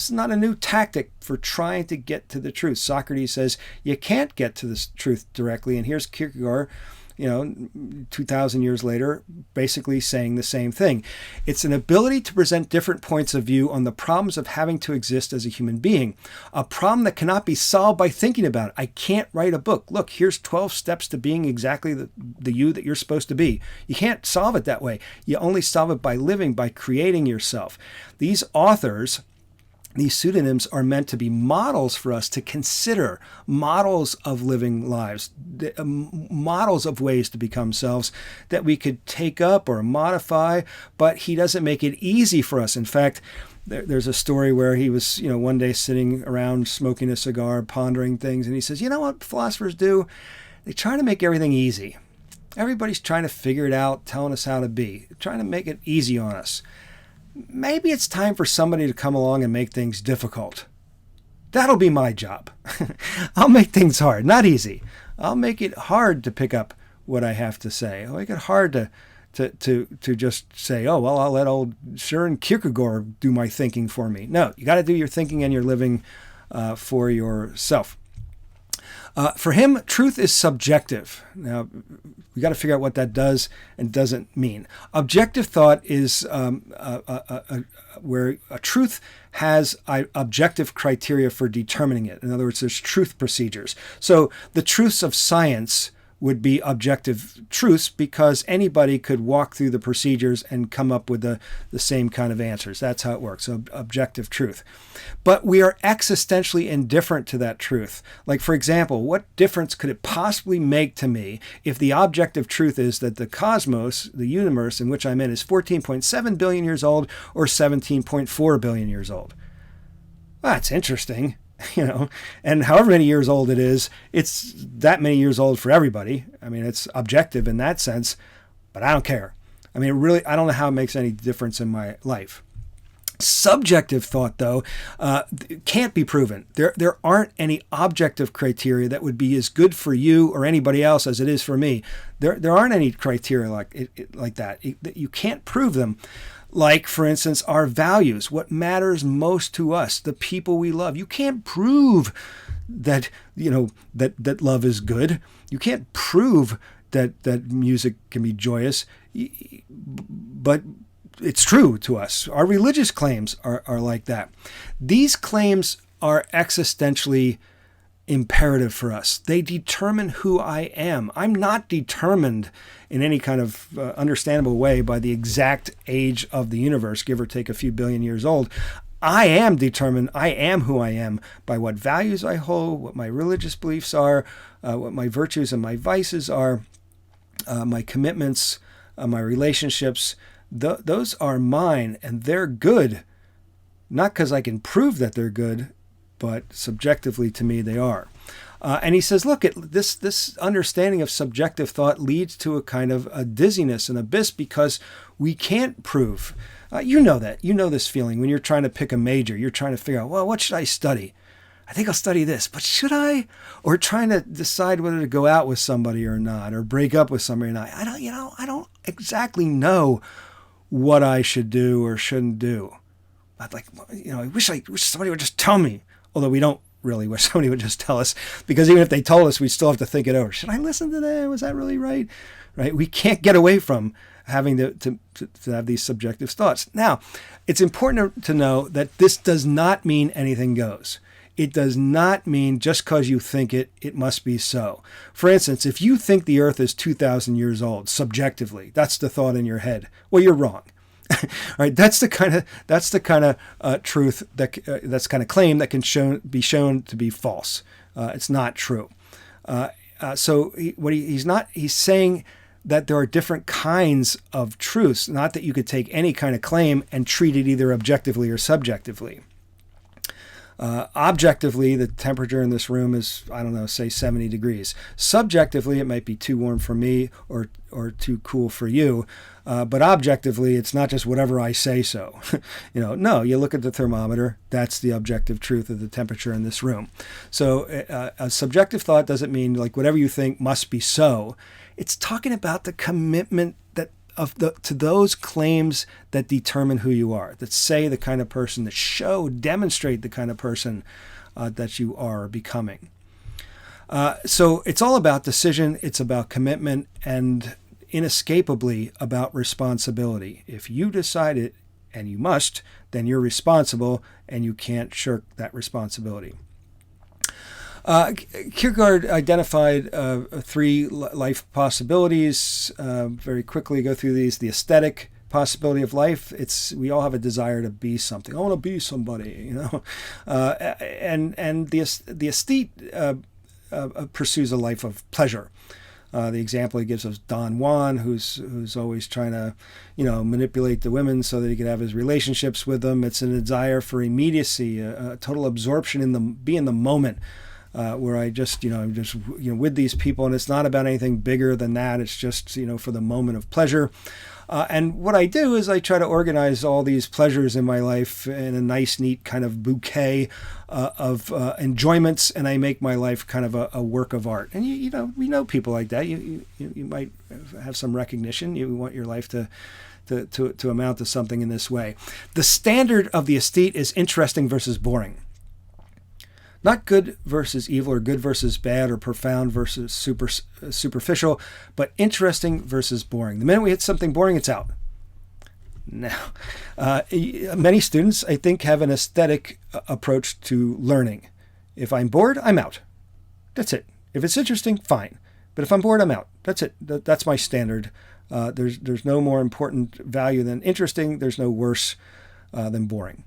is not a new tactic for trying to get to the truth. Socrates says you can't get to the truth directly, and here's Kierkegaard, 2,000 years later, basically saying the same thing. It's an ability to present different points of view on the problems of having to exist as a human being. A problem that cannot be solved by thinking about it. I can't write a book. Look, here's 12 steps to being exactly the you that you're supposed to be. You can't solve it that way. You only solve it by living, by creating yourself. These authors, these pseudonyms, are meant to be models for us to consider, models of living lives, models of ways to become selves that we could take up or modify, but he doesn't make it easy for us. In fact, there's a story where he was, one day sitting around smoking a cigar, pondering things, and he says, you know what philosophers do? They try to make everything easy. Everybody's trying to figure it out, telling us how to be, trying to make it easy on us. Maybe it's time for somebody to come along and make things difficult. That'll be my job. I'll make things hard, not easy. I'll make it hard to pick up what I have to say. I'll make it hard to just say, oh, well, I'll let old Søren Kierkegaard do my thinking for me. No, you got to do your thinking and your living for yourself. For him, truth is subjective. Now, we got to figure out what that does and doesn't mean. Objective thought is where a truth has objective criteria for determining it. In other words, there's truth procedures. So the truths of science would be objective truths because anybody could walk through the procedures and come up with the same kind of answers. That's how it works, so objective truth. But we are existentially indifferent to that truth. Like, for example, what difference could it possibly make to me if the objective truth is that the cosmos, the universe in which I'm in, is 14.7 billion years old or 17.4 billion years old? Well, that's interesting. And however many years old it is, it's that many years old for everybody. I mean, it's objective in that sense, but I don't care. I mean, really, I don't know how it makes any difference in my life. Subjective thought, though, can't be proven. There aren't any objective criteria that would be as good for you or anybody else as it is for me. There aren't any criteria like that. You can't prove them. Like, for instance, our values, what matters most to us, the people we love. You can't prove that, that love is good. You can't prove that music can be joyous, but it's true to us. Our religious claims are like that. These claims are existentially imperative for us. They determine who I am. I'm not determined in any kind of understandable way by the exact age of the universe, give or take a few billion years old. I am determined. I am who I am by what values I hold, what my religious beliefs are, what my virtues and my vices are, my commitments, my relationships. Those are mine, and they're good, not because I can prove that they're good, but subjectively to me they are. And he says, look, this understanding of subjective thought leads to a kind of a dizziness, an abyss, because we can't prove. You know that. You know this feeling when you're trying to pick a major. You're trying to figure out, well, what should I study? I think I'll study this, but should I? Or trying to decide whether to go out with somebody or not, or break up with somebody or not. I don't exactly know what I should do or shouldn't do. I'd I wish somebody would just tell me. Although we don't really wish somebody would just tell us, because even if they told us, we still have to think it over. Should I listen to them? Was that really right? Right? We can't get away from having to have these subjective thoughts. Now, it's important to know that this does not mean anything goes. It does not mean just because you think it, it must be so. For instance, if you think the Earth is 2,000 years old, subjectively, that's the thought in your head. Well, you're wrong. Right? That's the kind of truth that's kind of claim that can be shown to be false. It's not true. So he's saying that there are different kinds of truths, not that you could take any kind of claim and treat it either objectively or subjectively. Objectively, the temperature in this room is, I don't know, say 70 degrees. Subjectively, it might be too warm for me or too cool for you. But objectively, it's not just whatever I say so. No, you look at the thermometer, that's the objective truth of the temperature in this room. So a subjective thought doesn't mean like whatever you think must be so. It's talking about the commitment to those claims that determine who you are, that say the kind of person, that demonstrate the kind of person that you are becoming. So it's all about decision, it's about commitment, and inescapably about responsibility. If you decide it, and you must, then you're responsible, and you can't shirk that responsibility. Kierkegaard identified 3 life possibilities. Very quickly go through these. The aesthetic possibility of life. We all have a desire to be something. I want to be somebody, and the aesthete pursues a life of pleasure. The example he gives us Don Juan, who's always trying to, manipulate the women so that he could have his relationships with them. It's a desire for immediacy, a total absorption be in the moment. Where I just, with these people, and it's not about anything bigger than that. It's just, for the moment of pleasure. And what I do is I try to organize all these pleasures in my life in a nice, neat kind of bouquet of enjoyments, and I make my life kind of a work of art. And we know people like that. You might have some recognition. You want your life to amount to something in this way. The standard of the aesthete is interesting versus boring. Not good versus evil, or good versus bad, or profound versus superficial, but interesting versus boring. The minute we hit something boring, it's out. Now, many students, I think, have an aesthetic approach to learning. If I'm bored, I'm out. That's it. If it's interesting, fine. But if I'm bored, I'm out. That's it. That's my standard. There's no more important value than interesting. There's no worse than boring.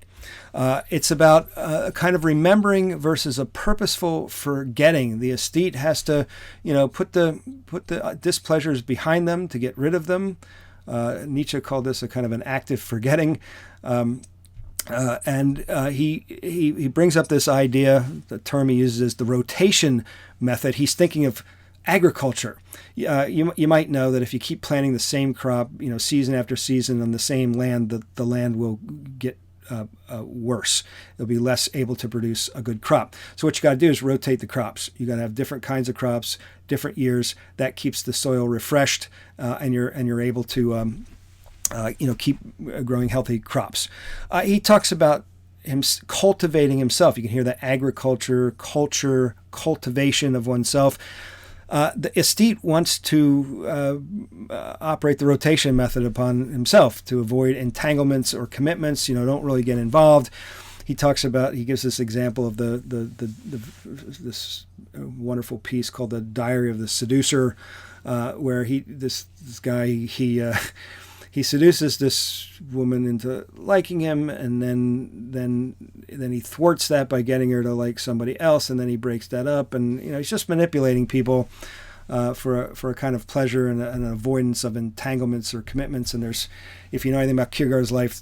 It's about kind of remembering versus a purposeful forgetting. The aesthete has to, put the displeasures behind them to get rid of them. Nietzsche called this a kind of an active forgetting. He brings up this idea, the term he uses is the rotation method. He's thinking of agriculture. You might know that if you keep planting the same crop, season after season on the same land, the land will get worse. It'll be less able to produce a good crop. So what you got to do is rotate the crops. You got to have different kinds of crops, different years. That keeps the soil refreshed, and you're able to keep growing healthy crops. He talks about him cultivating himself. You can hear the agriculture, culture, cultivation of oneself. The aesthete wants to operate the rotation method upon himself to avoid entanglements or commitments. Don't really get involved. He gives this example of this wonderful piece called The Diary of the Seducer, where this guy he seduces this woman into liking him, and then he thwarts that by getting her to like somebody else, and then he breaks that up, and he's just manipulating people for a kind of pleasure and an avoidance of entanglements or commitments. And if you know anything about Kierkegaard's life,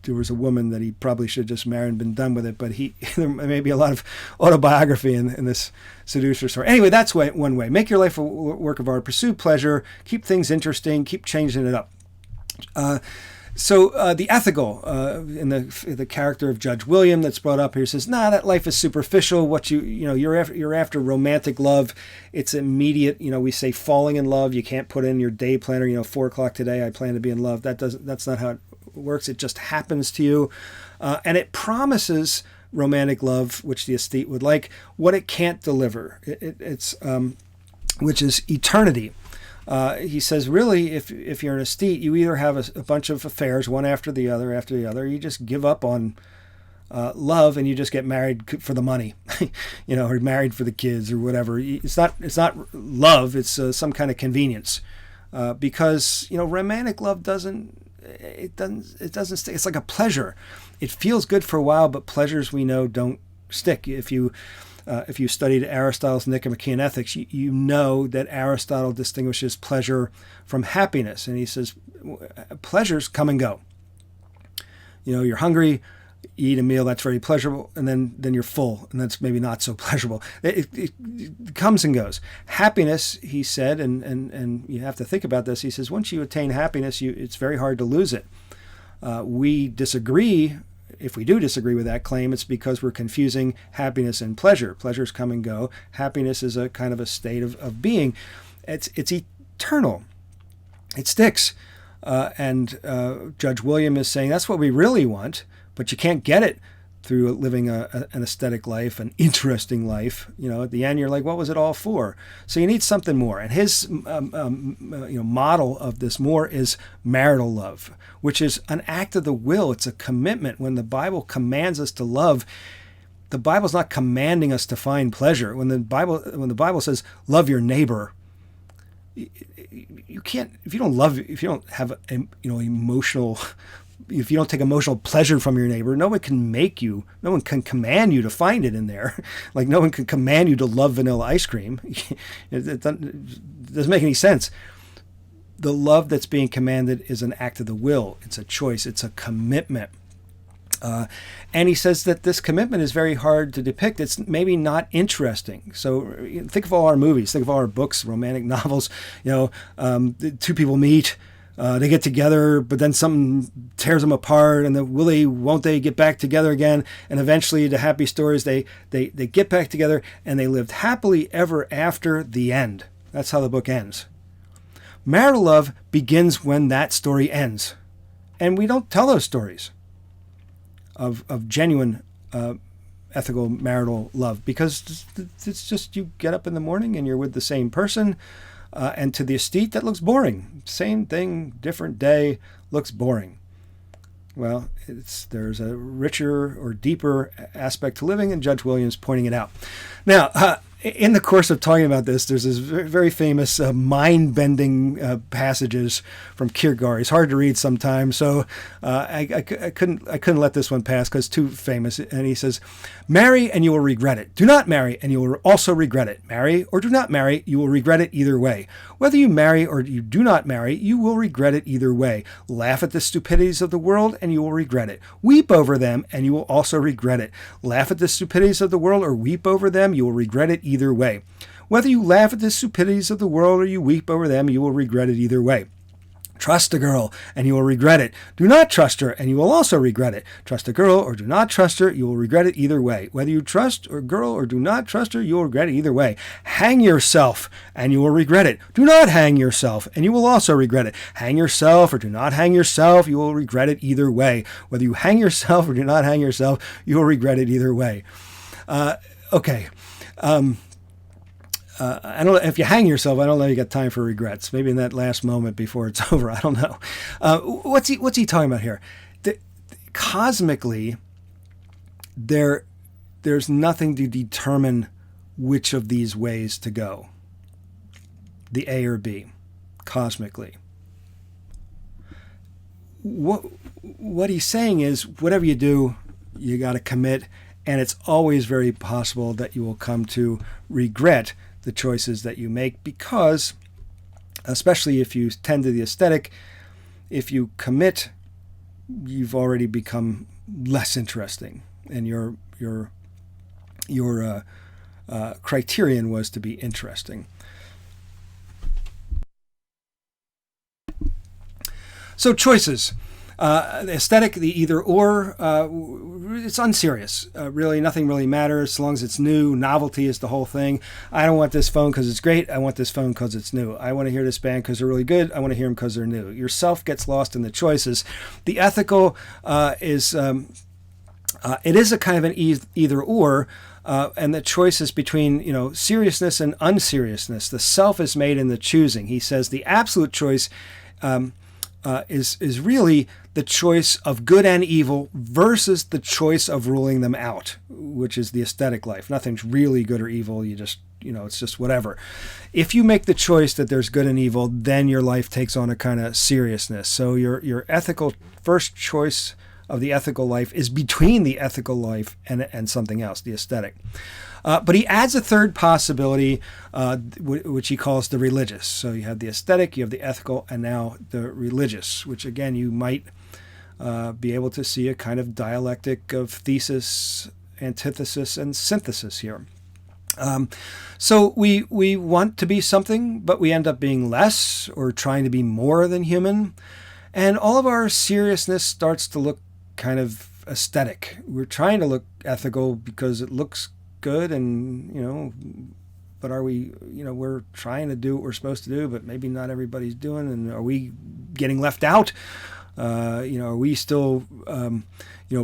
there was a woman that he probably should have just married and been done with it, but there may be a lot of autobiography in this seducer story. Anyway, that's one way. Make your life a work of art. Pursue pleasure. Keep things interesting. Keep changing it up. So the ethical in the character of Judge William that's brought up here says, that life is superficial. What you're after romantic love. It's immediate. We say falling in love. You can't put in your day planner. 4:00 today. I plan to be in love. That's not how it works. It just happens to you, and it promises romantic love, which the aesthete would like. What it can't deliver, it's which is eternity. He says, really, if you're an aesthete, you either have a bunch of affairs, one after the other. You just give up on love, and you just get married for the money, or married for the kids or whatever. It's not love. It's some kind of convenience, because romantic love doesn't stick. It's like a pleasure. It feels good for a while, but pleasures we know don't stick. If you studied Aristotle's Nicomachean Ethics, you know that Aristotle distinguishes pleasure from happiness. And he says, pleasures come and go. You're hungry, you eat a meal, that's very pleasurable, and then you're full, and that's maybe not so pleasurable. It comes and goes. Happiness, he said, and you have to think about this, he says, once you attain happiness, it's very hard to lose it. We disagree. If we do disagree with that claim, it's because we're confusing happiness and pleasure. Pleasures come and go. Happiness is a kind of a state of being. It's eternal. It sticks. And Judge William is saying that's what we really want, but you can't get it through living an aesthetic life, an interesting life. At the end, you're like, what was it all for? So you need something more. And his model of this more is marital love, which is an act of the will. It's a commitment. When the Bible commands us to love, the Bible's not commanding us to find pleasure. When the Bible says love your neighbor, you can't. If you don't have emotional. If you don't take emotional pleasure from your neighbor, no one can command you to find it in there. Like no one can command you to love vanilla ice cream. It doesn't make any sense. The love that's being commanded is an act of the will. It's a choice. It's a commitment. And he says that this commitment is very hard to depict. It's maybe not interesting. So think of all our movies, think of all our books, romantic novels. Two people meet. They get together, but then something tears them apart, and won't they get back together again? And eventually, the happy stories, they get back together, and they lived happily ever after. The end. That's how the book ends. Marital love begins when that story ends, and we don't tell those stories of genuine ethical marital love, because it's just you get up in the morning and you're with the same person. And to the aesthete, that looks boring. Same thing, different day, looks boring. Well, there's a richer or deeper aspect to living, and Judge Williams pointing it out. Now, in the course of talking about this, there's this very famous mind-bending passages from Kierkegaard. It's hard to read sometimes, so I couldn't let this one pass because it's too famous. And he says, "Marry and you will regret it. Do not marry and you will also regret it. Marry or do not marry, you will regret it either way. Whether you marry or you do not marry, you will regret it either way. Laugh at the stupidities of the world and you will regret it. Weep over them and you will also regret it. Laugh at the stupidities of the world or weep over them, you will regret it either way. Whether you laugh at the stupidities of the world or you weep over them, you will regret it either way. Trust a girl, and you will regret it. Do not trust her, and you will also regret it. Trust a girl, or do not trust her, you will regret it either way. Whether you trust a girl or do not trust her, you will regret it either way. Hang yourself, and you will regret it. Do not hang yourself, and you will also regret it. Hang yourself, or do not hang yourself, you will regret it either way. Whether you hang yourself or do not hang yourself, you will regret it either way." Okay. I don't know if you hang yourself. I don't know. You got time for regrets. Maybe in that last moment before it's over. I don't know. What's he talking about here? Cosmically, there's nothing to determine which of these ways to go. The A or B, cosmically. What he's saying is, whatever you do, you got to commit, and it's always very possible that you will come to regret the choices that you make, because, especially if you tend to the aesthetic, if you commit, you've already become less interesting, and your criterion was to be interesting. So choices. The aesthetic, the either or, it's unserious. Really, nothing really matters as long as it's new. Novelty is the whole thing. I don't want this phone because it's great. I want this phone because it's new. I want to hear this band because they're really good. I want to hear them because they're new. Yourself gets lost in the choices. The ethical is it is a kind of an either or. And the choice is between seriousness and unseriousness. The self is made in the choosing. He says the absolute choice is really the choice of good and evil versus the choice of ruling them out, which is the aesthetic life. Nothing's really good or evil. You just, it's just whatever. If you make the choice that there's good and evil, then your life takes on a kind of seriousness. So your ethical first choice of the ethical life is between the ethical life and something else, the aesthetic. But he adds a third possibility, which he calls the religious. So you have the aesthetic, you have the ethical, and now the religious, which again you might be able to see a kind of dialectic of thesis, antithesis, and synthesis here. So we want to be something, but we end up being less or trying to be more than human. And all of our seriousness starts to look kind of aesthetic. We're trying to look ethical because it looks good, and but are we, we're trying to do what we're supposed to do, but maybe not everybody's doing, and are we getting left out? Are we still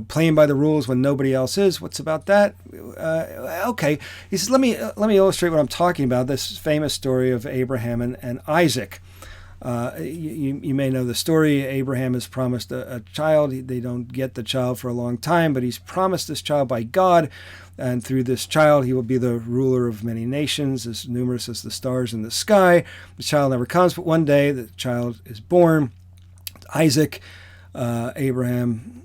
playing by the rules when nobody else is? What's about that? Okay, he says, let me illustrate what I'm talking about, this famous story of Abraham and Isaac. You may know the story. Abraham is promised a child. They don't get the child for a long time, but he's promised this child by God, and through this child he will be the ruler of many nations, as numerous as the stars in the sky. The child never comes, but one day the child is born. Isaac. Abraham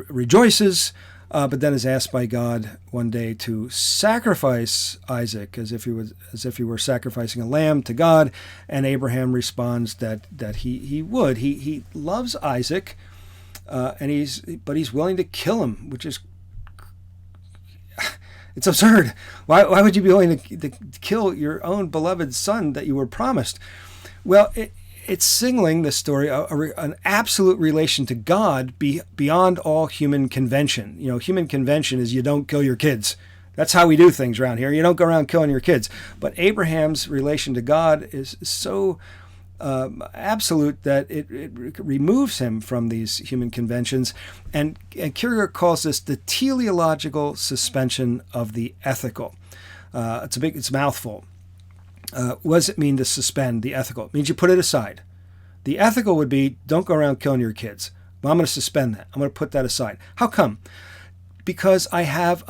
rejoices, but then is asked by God one day to sacrifice Isaac as if he were sacrificing a lamb to God, and Abraham responds that he would. He loves Isaac, but he's willing to kill him, which is it's absurd. Why would you be willing to kill your own beloved son that you were promised? Well, it's signaling the story, an absolute relation to God beyond all human convention. Human convention is you don't kill your kids. That's how we do things around here. You don't go around killing your kids. But Abraham's relation to God is so absolute that it removes him from these human conventions. And Kierkegaard calls this the teleological suspension of the ethical. It's a mouthful. What does it mean to suspend the ethical? It means you put it aside. The ethical would be, don't go around killing your kids. But I'm going to suspend that. I'm going to put that aside. How come? Because I have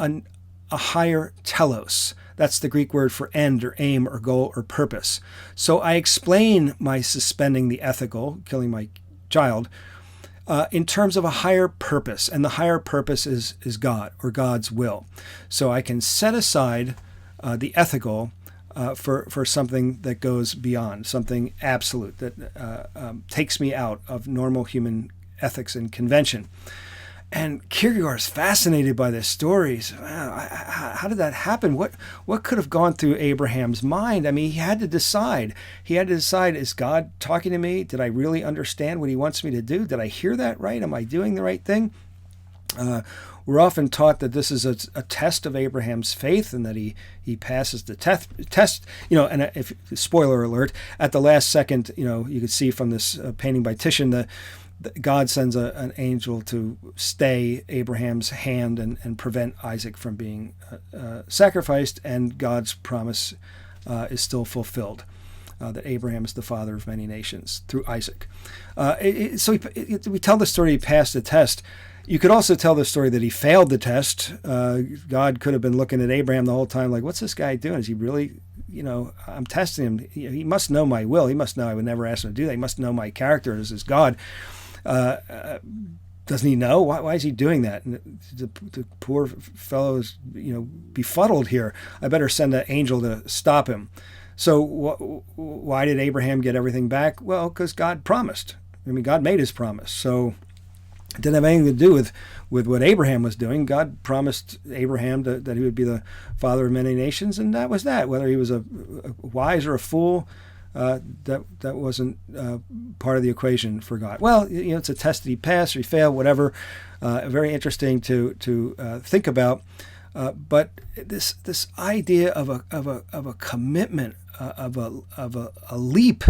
a higher telos. That's the Greek word for end or aim or goal or purpose. So I explain my suspending the ethical, killing my child, in terms of a higher purpose. And the higher purpose is God or God's will. So I can set aside the ethical for something that goes beyond, something absolute that takes me out of normal human ethics and convention. And Kierkegaard is fascinated by this story. He says, wow, how did that happen? What could have gone through Abraham's mind? I mean, he had to decide. Is God talking to me? Did I really understand what he wants me to do? Did I hear that right? Am I doing the right thing? We're often taught that this is a test of Abraham's faith and that he passes the test. And if spoiler alert, at the last second, you could see from this painting by Titian, God sends an angel to stay Abraham's hand and prevent Isaac from being sacrificed, and God's promise is still fulfilled, that Abraham is the father of many nations through Isaac. So we tell the story he passed the test. You could also tell the story that he failed the test. God could have been looking at Abraham the whole time like, what's this guy doing? Is he really, I'm testing him. He must know my will. He must know I would never ask him to do that. He must know my character as his God. Doesn't he know? Why is he doing that? And the poor fellow is, befuddled here. I better send an angel to stop him. So why did Abraham get everything back? Well, because God promised. God made his promise. So it didn't have anything to do with what Abraham was doing. God promised Abraham that he would be the father of many nations, and that was that. Whether he was a wise or a fool, that wasn't part of the equation for God. Well, it's a test that he passed or he failed, whatever. Very interesting to think about. But this idea of a commitment, of a leap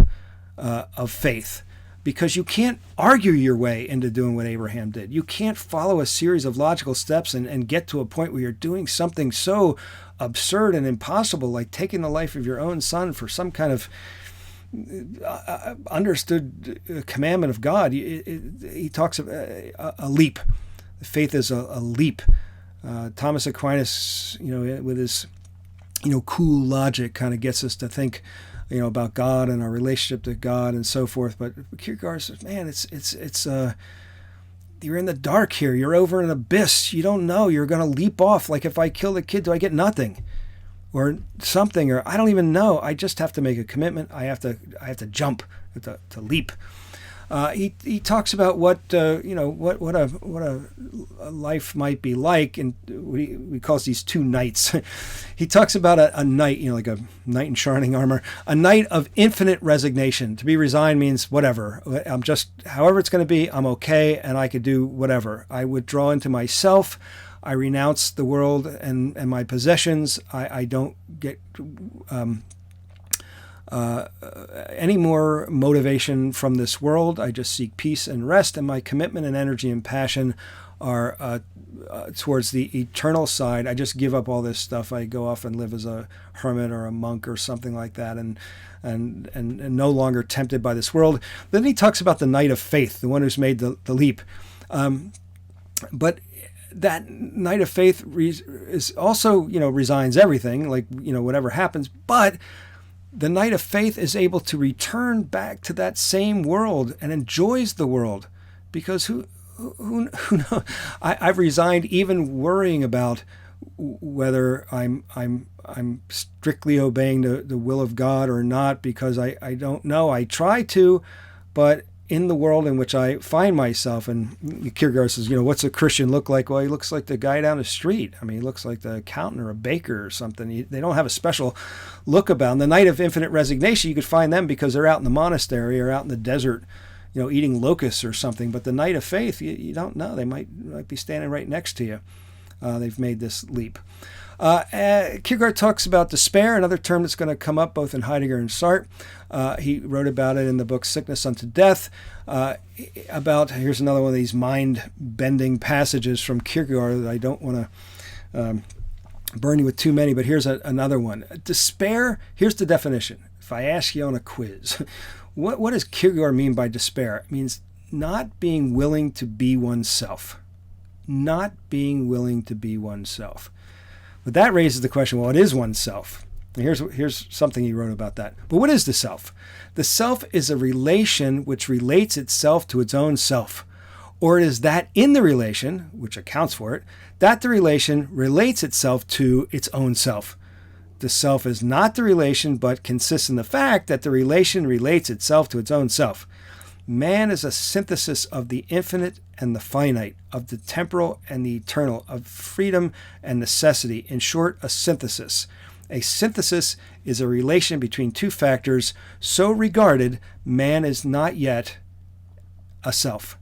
of faith, because you can't argue your way into doing what Abraham did. You can't follow a series of logical steps and get to a point where you're doing something so absurd and impossible, like taking the life of your own son for some kind of understood commandment of God. He talks of a leap. Faith is a leap. Thomas Aquinas, with his, cool logic, kind of gets us to think, about God and our relationship to God and so forth. But Kierkegaard says, man, it's you're in the dark here. You're over an abyss. You don't know. You're going to leap off. Like, if I kill the kid, do I get nothing? Or something, or I don't even know. I just have to make a commitment. I have to jump, to leap. He talks about what a life might be like, and we calls these two nights. He talks about a night, like a knight in shining armor, a night of infinite resignation. To be resigned means whatever. I'm just, however it's going to be, I'm okay, and I could do whatever. I withdraw into myself. I renounce the world and my possessions. I don't get any more motivation from this world. I just seek peace and rest, and my commitment and energy and passion are towards the eternal side. I just give up all this stuff. I go off and live as a hermit or a monk or something like that, and no longer tempted by this world. Then he talks about the knight of faith, the one who's made the leap. But that knight of faith is also, resigns everything, like, whatever happens. But the knight of faith is able to return back to that same world and enjoys the world, because who knows? I've resigned even worrying about whether I'm strictly obeying the will of God or not, because I don't know. I try to, but in the world in which I find myself, and Kierkegaard says, what's a Christian look like? Well, he looks like the guy down the street. I mean, he looks like the accountant or a baker or something. They don't have a special look about them. The Night of Infinite Resignation, you could find them because they're out in the monastery or out in the desert, eating locusts or something. But the Night of Faith, you don't know. They might be standing right next to you. They've made this leap. Kierkegaard talks about despair, another term that's going to come up both in Heidegger and Sartre. He wrote about it in the book Sickness Unto Death. Here's another one of these mind-bending passages from Kierkegaard that I don't want to burn you with too many, but here's another one. Despair, here's the definition. If I ask you on a quiz, what does Kierkegaard mean by despair? It means not being willing to be oneself. Not being willing to be oneself. But that raises the question, well, it is oneself. And here's something he wrote about that. But what is the self? The self is a relation which relates itself to its own self. Or it is that in the relation, which accounts for it, that the relation relates itself to its own self. The self is not the relation, but consists in the fact that the relation relates itself to its own self. Man is a synthesis of the infinite and the finite, of the temporal and the eternal, of freedom and necessity. In short, a synthesis. A synthesis is a relation between two factors. So regarded, man is not yet a self.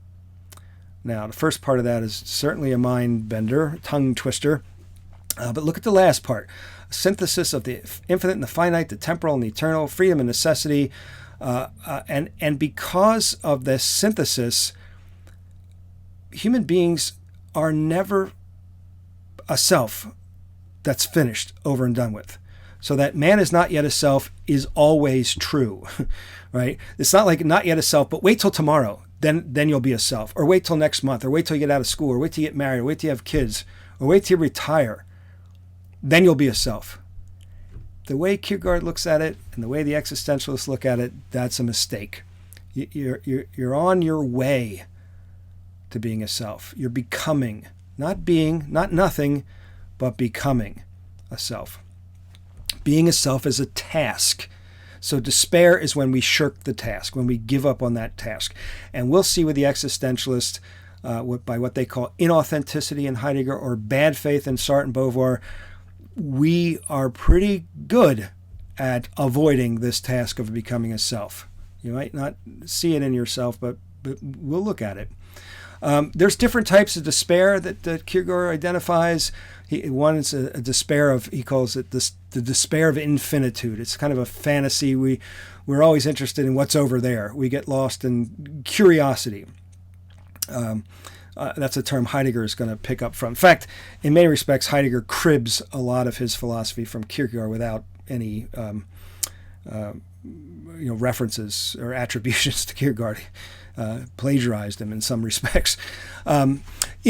Now, the first part of that is certainly a mind bender, tongue twister. But look at the last part. A synthesis of the infinite and the finite, the temporal and the eternal, freedom and necessity. And because of this synthesis, human beings are never a self that's finished, over and done with. So that man is not yet a self is always true, right? It's not like not yet a self, but wait till tomorrow, then you'll be a self. Or wait till next month, or wait till you get out of school, or wait till you get married, or wait till you have kids, or wait till you retire. Then you'll be a self. The way Kierkegaard looks at it and the way the existentialists look at it, that's a mistake. You're on your way to being a self. You're becoming, not being, not nothing, but becoming a self. Being a self is a task. So despair is when we shirk the task, when we give up on that task. And we'll see with the existentialist, by what they call inauthenticity in Heidegger or bad faith in Sartre and Beauvoir, we are pretty good at avoiding this task of becoming a self. You might not see it in yourself, but we'll look at it. There's different types of despair that Kierkegaard identifies. One is a despair of, he calls it the despair of infinitude. It's kind of a fantasy. We're always interested in what's over there. We get lost in curiosity. That's a term Heidegger is going to pick up from. In fact, in many respects, Heidegger cribs a lot of his philosophy from Kierkegaard without any references or attributions to Kierkegaard. Plagiarized him in some respects. We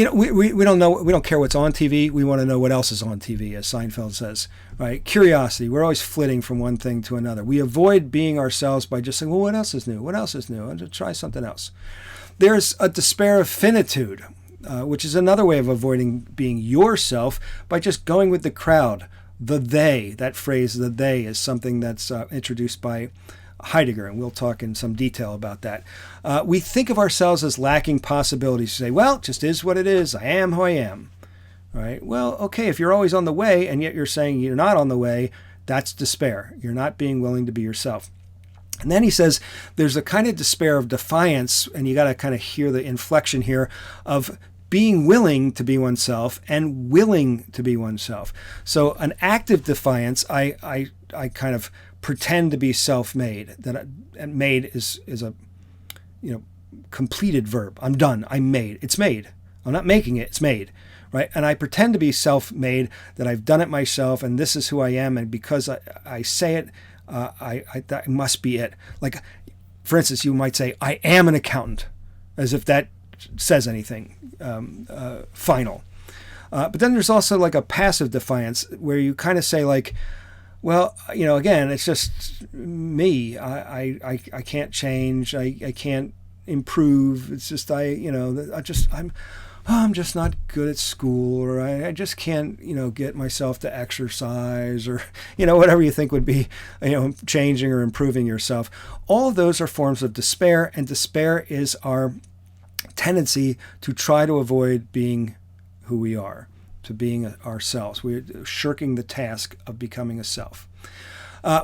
don't know. We don't care what's on TV. We want to know what else is on TV, as Seinfeld says. Right? Curiosity. We're always flitting from one thing to another. We avoid being ourselves by just saying, "Well, what else is new? What else is new? I'm going to try something else." There's a despair of finitude, which is another way of avoiding being yourself by just going with the crowd. The they. That phrase, the they, is something that's introduced by Heidegger, and we'll talk in some detail about that. We think of ourselves as lacking possibilities. To say, well, it just is what it is. I am who I am. All right. Well, okay, if you're always on the way and yet you're saying you're not on the way, that's despair. You're not being willing to be yourself. And then he says there's a kind of despair of defiance, and you got to kind of hear the inflection here of being willing to be oneself and willing to be oneself. So an active defiance, I kind of pretend to be self-made. And made is a completed verb. I'm done. I'm made. It's made. I'm not making it. It's made. Right? And I pretend to be self-made, that I've done it myself, and this is who I am. And because I say it, that must be it. Like, for instance, you might say, I am an accountant, as if that says anything final. But then there's also like a passive defiance where you kind of say like, well, again, it's just me. I can't change. I can't improve. It's just I'm just not good at school, or I just can't, get myself to exercise, or, whatever you think would be, changing or improving yourself. All of those are forms of despair, and despair is our tendency to try to avoid being who we are, to being ourselves. We're shirking the task of becoming a self.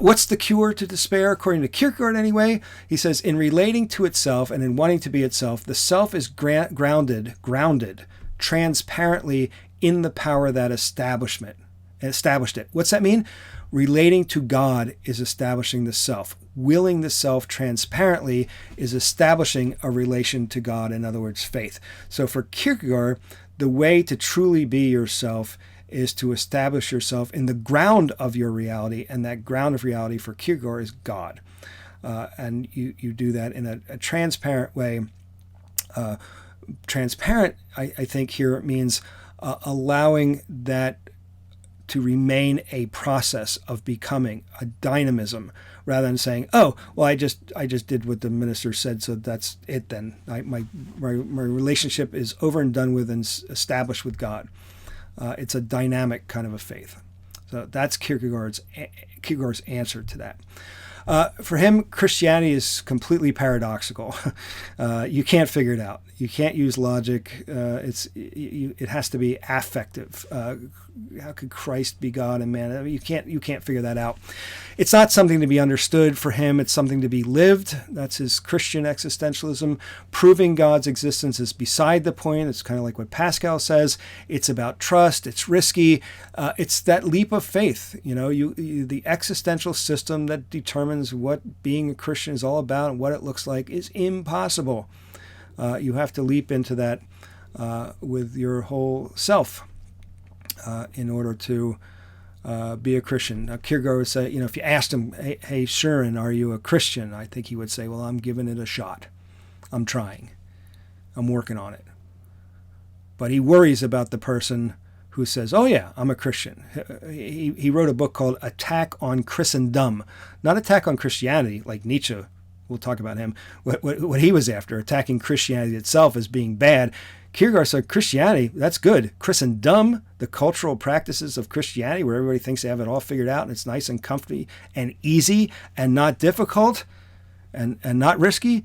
What's the cure to despair? According to Kierkegaard anyway, he says, in relating to itself and in wanting to be itself, the self is grounded transparently in the power that established it. What's that mean? Relating to God is establishing the self. Willing the self transparently is establishing a relation to God, in other words, faith. So for Kierkegaard, the way to truly be yourself is to establish yourself in the ground of your reality, and that ground of reality for Kierkegaard is God. And you do that in a transparent way. Transparent, I think here, means allowing that to remain a process of becoming, a dynamism, rather than saying, oh, well, I just did what the minister said, so that's it then. My relationship is over and done with and established with God. It's a dynamic kind of a faith. So that's Kierkegaard's answer to that. For him, Christianity is completely paradoxical. You can't figure it out. You can't use logic. It has to be affective. How could Christ be God and man? I mean, you can't figure that out. It's not something to be understood for him. It's something to be lived. That's his Christian existentialism. Proving God's existence is beside the point. It's kind of like what Pascal says. It's about trust. It's risky. It's that leap of faith. The existential system that determines what being a Christian is all about and what it looks like is impossible. You have to leap into that with your whole self in order to be a Christian. Now, Kierkegaard would say, if you asked him, hey, Søren, are you a Christian? I think he would say, well, I'm giving it a shot. I'm trying. I'm working on it. But he worries about the person who says, oh, yeah, I'm a Christian. He wrote a book called Attack on Christendom, not Attack on Christianity, like Nietzsche. We'll talk about him. What he was after, attacking Christianity itself as being bad. Kierkegaard said Christianity, that's good. Christendom, the cultural practices of Christianity, where everybody thinks they have it all figured out and it's nice and comfy and easy and not difficult and not risky,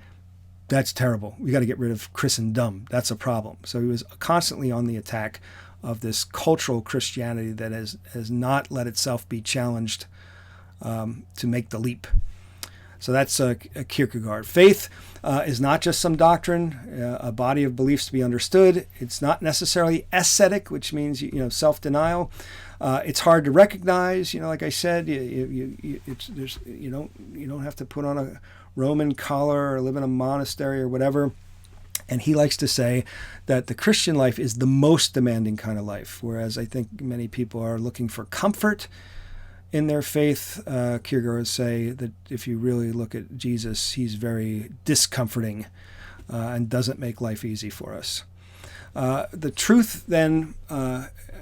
that's terrible. We got to get rid of Christendom. That's a problem. So he was constantly on the attack of this cultural Christianity that has not let itself be challenged to make the leap. So that's a Kierkegaard. Faith is not just some doctrine, a body of beliefs to be understood. It's not necessarily ascetic, which means self-denial. It's hard to recognize. Like I said, you don't have to put on a Roman collar or live in a monastery or whatever. And he likes to say that the Christian life is the most demanding kind of life, whereas I think many people are looking for comfort in their faith. Kierkegaard would say that if you really look at Jesus, he's very discomforting and doesn't make life easy for us. The truth then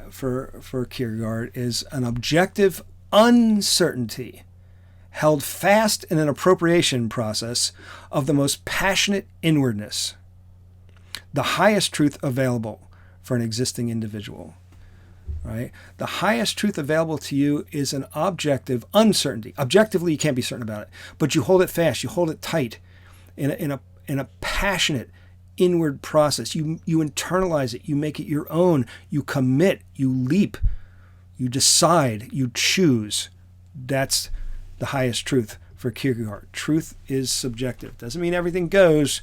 for Kierkegaard is an objective uncertainty held fast in an appropriation process of the most passionate inwardness, the highest truth available for an existing individual. Right? The highest truth available to you is an objective uncertainty. Objectively, you can't be certain about it, but you hold it fast, you hold it tight in a passionate inward process. You internalize it, you make it your own, you commit, you leap, you decide, you choose. That's the highest truth for Kierkegaard. Truth is subjective. Doesn't mean everything goes,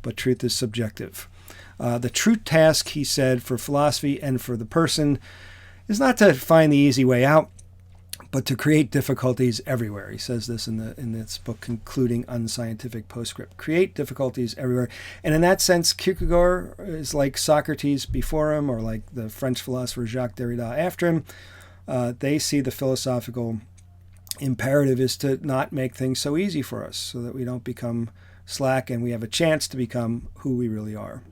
but truth is subjective. The true task, he said, for philosophy and for the person is not to find the easy way out, but to create difficulties everywhere. He says this in this book, Concluding Unscientific Postscript. Create difficulties everywhere. And in that sense, Kierkegaard is like Socrates before him, or like the French philosopher Jacques Derrida after him. They see the philosophical imperative is to not make things so easy for us so that we don't become slack and we have a chance to become who we really are.